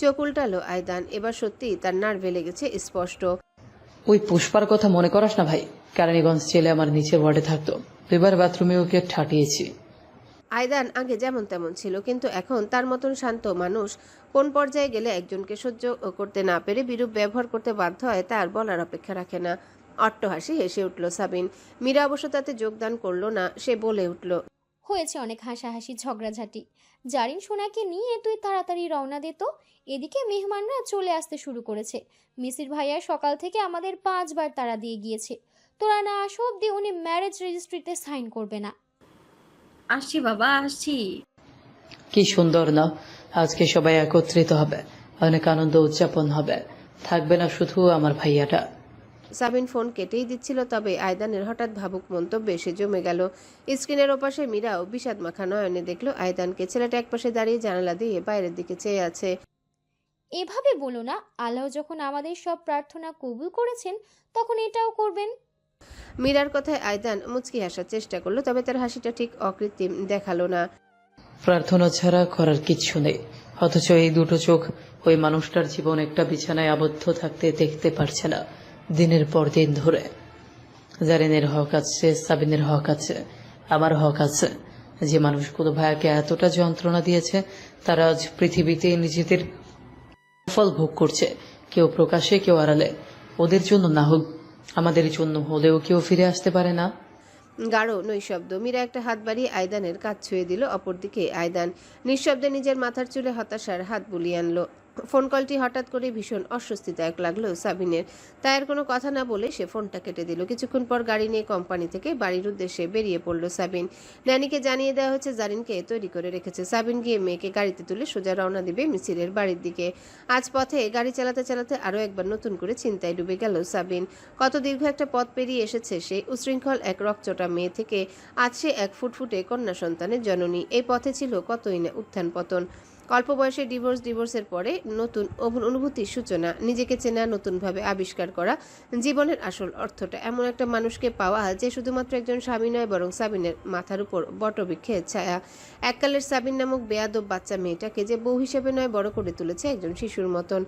C: চোখ উল্টালো আয়দান। এবার সত্যি তার নার্ভে লেগেছে স্পষ্ট।
A: ওই পুষ্পার কথা মনে করাস না ভাই, কেরানীগঞ্জ ছেলে আমার নিচের ওয়ার্ডে থাকতো, এবার বাথরুমে ওকে ঠাটিয়েছি।
C: আয়দান আগে যেমন তেমন ছিল, কিন্তু এখন তার মতন শান্ত মানুষ কোন পর্যায়ে গেলে একজনকে সহ্য করতে না পেরে বিরূপ ব্যবহার করতে বাধ্য হয় তার বলার অপেক্ষা রাখে না। অট্টহাসি হেসে উঠল সাবিন। মীরা অবশ্য তাতে যোগদান করলো না। সে বলে উঠল,
K: হয়েছে অনেক হাসাহাসি ঝগড়াঝাটি। জারিন সোনাকে নিয়ে তুই তাড়াতাড়ি রওনা দে তো। এদিকে মেহমানরা চলে আসতে শুরু করেছে। মিসির ভাইয়া সকাল থেকে আমাদের 5 বার তাড়া দিয়ে গিয়েছে। তোরা না আসো অব্দি উনি ম্যারেজ রেজিস্ট্রিতে সাইন করবে না।
B: আসছি বাবা, আসছি।
A: কি সুন্দর না, আজকে সবাই একত্রিত হবে, অনেক আনন্দ উদযাপন হবে, থাকবে না শুধু আমার ভাইয়াটা।
C: সাবিন ফোন কেটেই দিচ্ছিল, তবে আয়দানের হঠাৎ ভাবুক মন্তব্যে এসে জমে গেল। স্ক্রিনের ওপাশে মীরাও বিষাদ মাখা নয়নে দেখল আয়দানকে। ছেলেটা একপাশে দাঁড়িয়ে জানালা দিয়ে বাইরের দিকে চেয়ে আছে।
K: এভাবে বলো না, আল্লাহ যখন আমাদের সব প্রার্থনা কবুল করেছেন তখন এটাও করবেন।
C: মীরার কথায় আয়দান মুচকি হাসার চেষ্টা করলো, তবে তার হাসিটা ঠিক অকৃত্রিম দেখালো না।
A: প্রার্থনা ছাড়া করার কিচ্ছু নেই, অথচ এই দুটো চোখ ওই মানুষটার জীবন একটা বিছানায় আবদ্ধ থাকতে দেখতে পারছে না দিনের পর দিন ধরে। জারিনের হক আছে, সাবিনের হক আছে, আমার হক আছে। যে মানুষগুলো ভাইয়াকে এতটা যন্ত্রণা দিয়েছে তারা আজ পৃথিবীতে নিজেদের ফল ভোগ করছে, কেউ প্রকাশে কেউ আড়ালে। ওদের জন্য না হোক, আমাদের জন্য হলেও কেউ ফিরে আসতে পারে না।
C: গাঢ় নৈশব্দ। মীরা একটা হাত বাড়িয়ে আয়দানের কাজ ছুঁয়ে দিল। অপরদিকে আয়দান নিঃশব্দে নিজের মাথার চুলে হতাশার হাত বুলিয়ে আনলো। ফোন কলটি হঠাৎ করে ভীষণ অস্বস্তিদায়ক লাগলো সাবিনের। তাই আর কোনো কথা না বলে সে ফোনটা কেটে দিল। কিছুক্ষণ পর গাড়ি নিয়ে কোম্পানি থেকে বাড়ির উদ্দেশ্যে বেরিয়ে পড়ল সাবিন। ন্যানিকে জানিয়ে দেওয়া হয়েছে জারিনকে তৈরি করে রেখেছে। সাবিন গিয়ে মেয়েকে গাড়িতে তুলে সোজা রওনা দিবে মিছিলের বাড়ির দিকে। আজ পথে গাড়ি চালাতে চালাতে আরও একবার নতুন করে চিন্তায় ডুবে গেল সাবিন। কত দীর্ঘ একটা পথ পেরিয়ে এসেছে সে। উশৃঙ্খল এক রকচটা মেয়ে থেকে আজ সে এক ফুটফুটে কন্যা সন্তানের জননী। এই পথে ছিল কতই না উত্থান পতন। অল্প বয়সে ডিভোর্সের পরে নতুন অনুভূতির সূচনা, নিজেকে চেনা, নতুনভাবে আবিষ্কার করা, জীবনের আসল অর্থটা। এমন একটা মানুষকে পাওয়া যে শুধুমাত্র একজন স্বামী নয়, বরং সাবিনের মাথার উপর বটবৃক্ষের ছায়া। এককালের সাবিন নামক বেয়াদব বাচ্চা মেয়েটাকে যে বউ হিসেবে নয়, বড় করে তুলেছে একজন শিশুর মতন,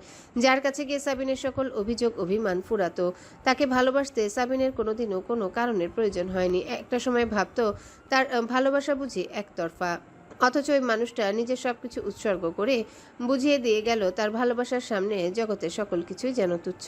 C: যার কাছে গিয়ে সাবিনের সকল অভিযোগ অভিমান ফুরাতো। তাকে ভালোবাসতে সাবিনের কোনোদিনও কোনো কারণের প্রয়োজন হয়নি। একটা সময় ভাবতো তার ভালোবাসা বুঝি একতরফা, অথচ ওই মানুষটা নিজের সবকিছু উৎসর্গ করে বুঝিয়ে দিয়ে গেল তার ভালোবাসার সামনে জগতের সকল কিছুই যেন তুচ্ছ।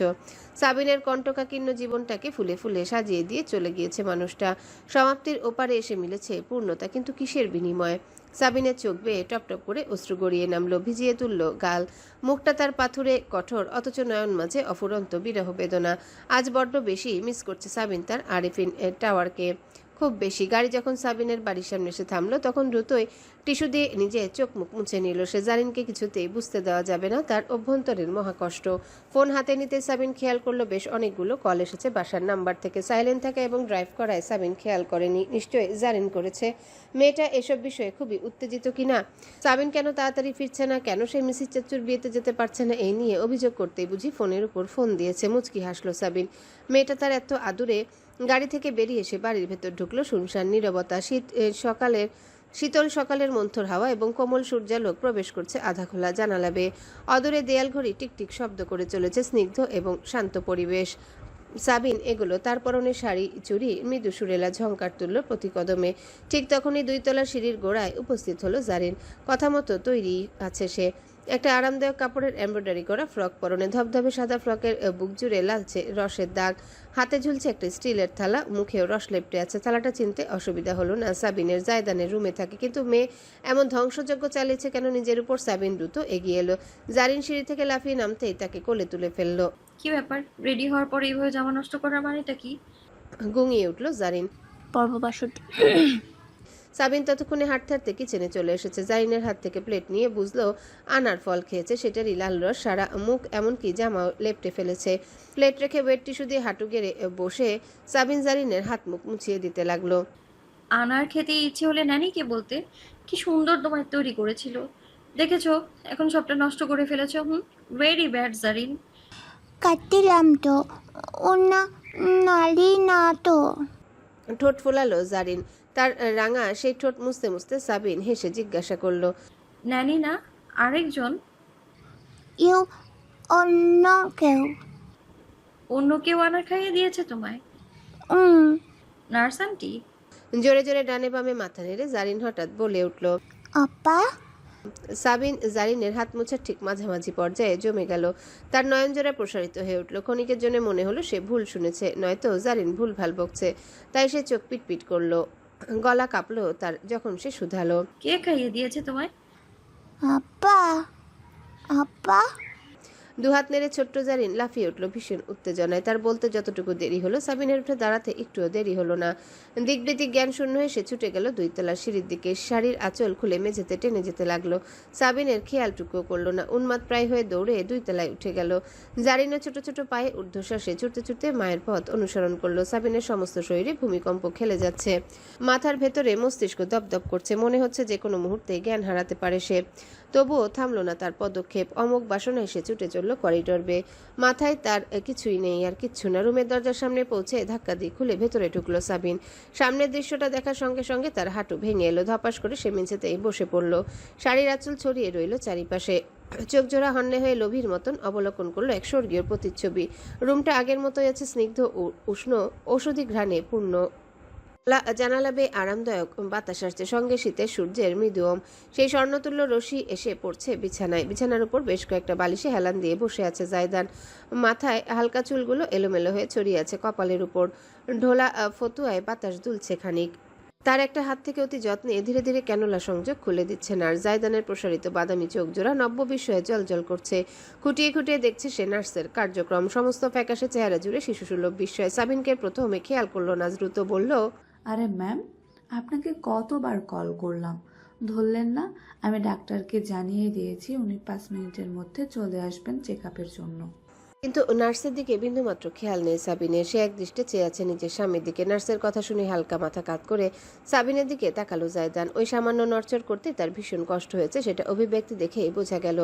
C: সাবিনের কণ্টকাকীর্ণ জীবনটাকে ফুলে ফুলে সাজিয়ে দিয়ে চলে গিয়েছে মানুষটা। সমাপ্তির ওপারে এসে মিলেছে পূর্ণতা, কিন্তু কিসের বিনিময়ে? সাবিনের চোখ বেয়ে টপটপ করে অশ্রু গড়িয়ে নামলো, ভিজিয়ে তুলল গাল। মুখটা তার পাথুরে কঠোর, অথচ নয়ন মাঝে অফুরন্ত বিরহ বেদনা। আজ বড্ড বেশি মিস করছে সাবিন তার আরিফিন টাওয়ারকে, খুব বেশি। গাড়ি যখন সাবিনের বাড়ির সামনে এসে থামলো তখন দ্রুতই টিস্যু দিয়ে নিজে চোখ মুখ মুছে নিল সে। জারিনকে কিছুতেই বুঝতে দেওয়া যাবে না তার অভ্যন্তরের মহাকষ্ট। ফোন হাতে নিতে সাবিন খেয়াল করলো বেশ অনেকগুলো কল এসেছে বাসার নাম্বার থেকে। সাইলেন্ট থাকা এবং ড্রাইভ করায় সাবিন খেয়াল করেনি, নিশ্চয়ই জারিন করেছে। মেয়েটা এসব বিষয়ে খুবই উত্তেজিত কিনা? সাবিন কেন তাড়াতাড়ি ফিরছে না, কেন সে মিসির চাচুর বিয়েতে যেতে পারছে না, এই নিয়ে অভিযোগ করতেই বুঝি ফোনের উপর ফোন দিয়েছে। মুচকি হাসলো সাবিন। মেয়েটা তার এত আদুরে। গাড়ি থেকে বেরিয়ে এসে বাড়ির ভেতর ঢুকলো। শুনশান নীরবতা, শীতল সকালের মন্থর হাওয়া এবং কোমল সূর্যালোক প্রবেশ করছে আধা খোলা জানালা বেয়ে। অদূরে দেয়াল ঘড়ি টিকটিক শব্দ করে চলেছে। স্নিগ্ধ এবং শান্ত পরিবেশ। সাবিন এগুলো, তার পরনে শাড়ি চুড়ি মৃদু সুরেলা ঝংকার তুলল প্রতি কদমে। ঠিক তখনই 2 তলা সিঁড়ির গোড়ায় উপস্থিত হলো জারিন। কথা মতো তৈরি আছে সে। একটা আরামদায়ক কাপড়ের এমব্রয়ডারি করা ফ্রক পরনে, ধবধবে সাদা ফ্রকের বুক জুড়ে লালচে রসের দাগ। হাতে ঝুলছে একটা স্টিলের থালা, মুখেও রস লেপটে আছে। থালাটা চিনতে অসুবিধা হলো না সাবিনের। জায়দানের রুমে থাকে, কিন্তু মেয়ে এমন ধ্বংসযজ্ঞ চালিয়েছে কেন নিজের উপর? সাবিন দ্রুত এগিয়ে এলো। জারিন সিঁড়ি থেকে লাফিয়ে নামতেই তাকে কোলে তুলে ফেললো।
B: কি ব্যাপার, রেডি হওয়ার পরে এইভাবে জামা নষ্ট করার মানেটা কি?
C: গুঙিয়ে উঠল জারিন।
I: পর্ববাসটি
C: সাবিন ততক্ষণে হাঁটতে হাঁটতে কিচেনে চলে এসেছে। জারিনের হাত থেকে প্লেট নিয়ে বুঝলো আনার ফল খেয়েছে, সেটারই লাল রস সারা মুখ, এমনকি জামাও লেপটে ফেলেছে। প্লেট রেখে ওয়েট টিস্যু দিয়ে হাঁটু গেড়ে বসে সাবিন জারিনের হাত মুখ মুছিয়ে দিতে লাগলো।
B: আনার খেতে ইচ্ছে হলে ন্যানিকে বলতে, কি সুন্দর তোমায় তৈরি করেছিল, দেখেছো এখন সবটা নষ্ট করে ফেলেছো। Very bad Zarin.
I: কাটলাম তো, অন্য নালি না তো।
C: ঠোঁট ফোলালো জারিন। তার রাঙা সেই ঠোঁট মুছতে মুছতে সাবিন হেসে জিজ্ঞাসা করলো,
B: ন্যানি না আরেকজন?
I: ইউ অন্য কেউ?
B: অন্য কেউ আনার খাইয়ে দিয়েছে তোমায়? Nurse aunty?
C: জোরে জোরে ডানে বামে মাথা নেড়ে জারিন হঠাৎ বলে উঠল।
I: আপা?
C: সাবিন জারিনের হাত মোছার ঠিক মাঝামাঝি পর্যায়ে জমে গেল। তার নয়নজোড়া প্রসারিত হয়ে উঠল। ক্ষণিকের জন্য মনে হলো সে ভুল শুনেছে, নয়তো জারিন ভুল ভাল বকছে। তাই সে চোখ পিটপিট করলো। গলা কাঁপলো তার যখন সে শুধালো,
B: কে খাইয়ে দিয়েছে তোমায়?
I: আপা? আপা?
C: দুহাত নেড়ে ছোট্ট জারিন লাফিয়ে উঠল ভীষণ উত্তেজনায়। তার বলতে যতটুকু দেরি হলো, সাবিনের উঠে দাঁড়াতে একটুও দেরি হলো না। দিকবিদিক জ্ঞান শূন্য হয়ে সে ছুটে গেল 2 তলার সিঁড়ির দিকে। শাড়ির আঁচল খুলে মেঝেতে টেনে যেতে লাগলো। সাবিনের খেয়ালটুকুও করলো না। উন্মাদ প্রায় হয়ে দৌড়ে 2 তলায় উঠে গেল। জারিনও ছোট ছোট পায়ে ঊর্ধ্বশ্বাসে ছুটতে ছুটতে মায়ের পথ অনুসরণ করলো। সাবিনের সমস্ত শরীরে ভূমিকম্প খেলে যাচ্ছে। মাথার ভেতরে মস্তিষ্ক দপদপ করছে। মনে হচ্ছে যে কোনো মুহূর্তে জ্ঞান হারাতে পারে সে। তবুও থামলো না তার পদক্ষেপ। অমোঘ বাসনায় সে ছুটে চলল করিডোর বেয়ে। মাথায় তার কিছুই নেই, আর কিচ্ছু না। রুমের দরজার সামনে পৌঁছে ধাক্কা দিয়ে খুলে ভেতরে ঢুকলো সাবিন। সামনের দৃশ্যটা দেখার সঙ্গে সঙ্গে তার হাঁটু ভেঙে এলো। ধপাস করে সে মেঝেতেই বসে পড়ল। শাড়ির আঁচল ছড়িয়ে রইল চারিপাশে। চোখ জোড়া হন্যে হয়ে লোভীর মতন অবলোকন করলো এক স্বর্গীয় প্রতিচ্ছবি। রুমটা আগের মতোই আছে, স্নিগ্ধ উষ্ণ ঔষধি ঘ্রাণে পূর্ণ। জানালা বেয়ে আরামদায়ক বাতাস আসছে, সঙ্গে শীতের সূর্যের মৃদুয়ম। সেই স্বর্ণতুল্য রশি এসে পড়ছে বিছানায়। বিছানার উপর বেশ কয়েকটা বালিশে হেলান দিয়ে বসে আছে জায়দান। মাথায় হালকা চুলগুলো এলোমেলো হয়ে ছড়িয়ে আছে কপালের উপর। ঢোলা ফতুয়ায় বাতাস দুলছে খানিক। তার একটা হাত থেকে অতি যত্নে ধীরে ধীরে ক্যানোলা সংযোগ খুলে দিচ্ছে নার্স। জায়দানের প্রসারিত বাদামি চোখ জোড়া নব্য বিস্ময়ে জ্বলজ্বল করছে। খুঁটিয়ে খুঁটিয়ে দেখছে সে নার্সের কার্যক্রম। সমস্ত ফ্যাকাশে চেহারা জুড়ে শিশুসুলভ বিস্ময়। সাবিনকে প্রথমে খেয়াল করলো না, দ্রুত বলল,
M: আরে ম্যাম, আপনাকে কতবার কল করলাম, ধরলেন না। আমি ডাক্তারকে জানিয়ে দিয়েছি উনি 5 মিনিটের মধ্যে চলে আসবেন চেক আপের জন্য।
C: কিন্তু নার্সের দিকে বিন্দুমাত্র খেয়াল নেই সাবিনের। সে একদৃষ্টে চেয়ে আছে নিজের স্বামীর দিকে। নার্সের কথা শুনে হালকা মাথা কাত করে সাবিনের দিকে তাকালো জায়দান। ওই সামান্য নড়চড় করতে তার ভীষণ কষ্ট হয়েছে, সেটা অভিব্যক্তি দেখেই বোঝা গেল।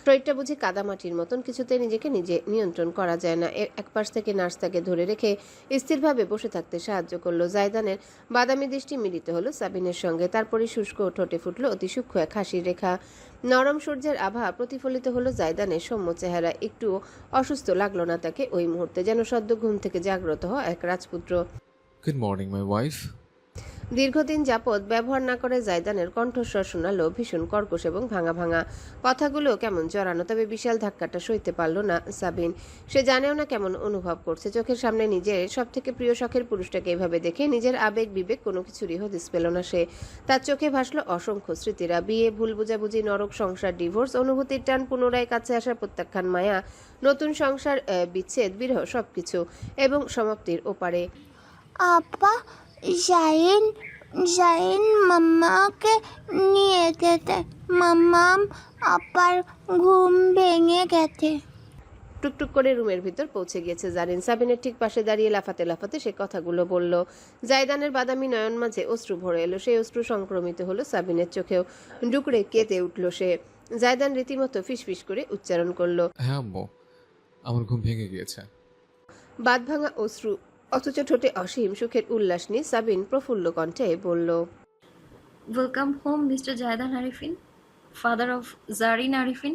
C: শরীরটা বুঝি কাদামাটির মতন, কিছুতে নিজেকে নিজে নিয়ন্ত্রণ করা যায় না। এক পাশ থেকে নার্স তাকে ধরে রেখে স্থিরভাবে বসে থাকতে সাহায্য করলো। জায়দানের বাদামি দৃষ্টি মিলিত হলো সাবিনের সঙ্গে। তারপরে শুষ্ক ঠোঁটে ফুটলো অতি সূক্ষ্ম এক হাসির রেখা। নরম সূর্যের আভা প্রতিফলিত হলো জায়দানের সৌম্য চেহারা। একটু অসুস্থ লাগলো না তাকে ওই মুহূর্তে, যেন সদ্য ঘুম থেকে জাগ্রত হওয়া এক রাজপুত্র।
D: Good morning my wife.
C: দীর্ঘদিন যাবৎ ব্যবহার না করে জায়দানের কণ্ঠস্বর শোনালো ভীষণ কর্কশ এবং ভাঙা ভাঙা। কথাগুলো কেমন জড়ানো, তবে বিশাল ধাক্কাটা সইতে পারল না সাবিন। সে জানেও না কেমন অনুভব করছে। চোখের সামনে নিজের সব থেকে প্রিয় শখের পুরুষটাকে এভাবে দেখে নিজের আবেগ বিবেক কোনো কিছুরই হদিস পেল না সে। তার চোখে ভাসলো অসংখ্য স্মৃতিরা, বিয়ে, ভুল বুঝাবুঝি, নরক সংসার, ডিভোর্স, অনুভূতির টান, পুনরায় কাছে আসার প্রত্যাখ্যান, মায়া, নতুন সংসার, বিচ্ছেদ, বিরহ, সবকিছু এবং সমাপ্তির ওপারে।
N: আপা, জাইন মাম্মাকে নিয়ে যেতে, মাম্মাম আপার ঘুম ভেঙে গেছে।
C: টুকটুক করে রুমের ভিতর পৌঁছে গিয়েছে জারিন। সাবিনের ঠিক পাশে দাঁড়িয়ে লাফাতে লাফাতে সে কথাগুলো বলল। জায়দানের বাদামি নয়ন মাঝে অশ্রু ভরে এলো। সেই অশ্রু সংক্রমিত হলো সাবিনের চোখেও। ডুকরে কেঁদে উঠল সে। জায়দান রীতিমতো ফিসফিস করে উচ্চারণ করলো,
D: হ্যাঁ আম্মু, আমার ঘুম ভেঙে গিয়েছে।
C: বাদ ভাঙা অশ্রু, অথচ ঠোঁটে অসীম সুখের উল্লাস নিয়ে সাবিন প্রফুল্ল কণ্ঠে বলল,
B: welcome home mister Zaydan Arifin, father of Zarin Arifin.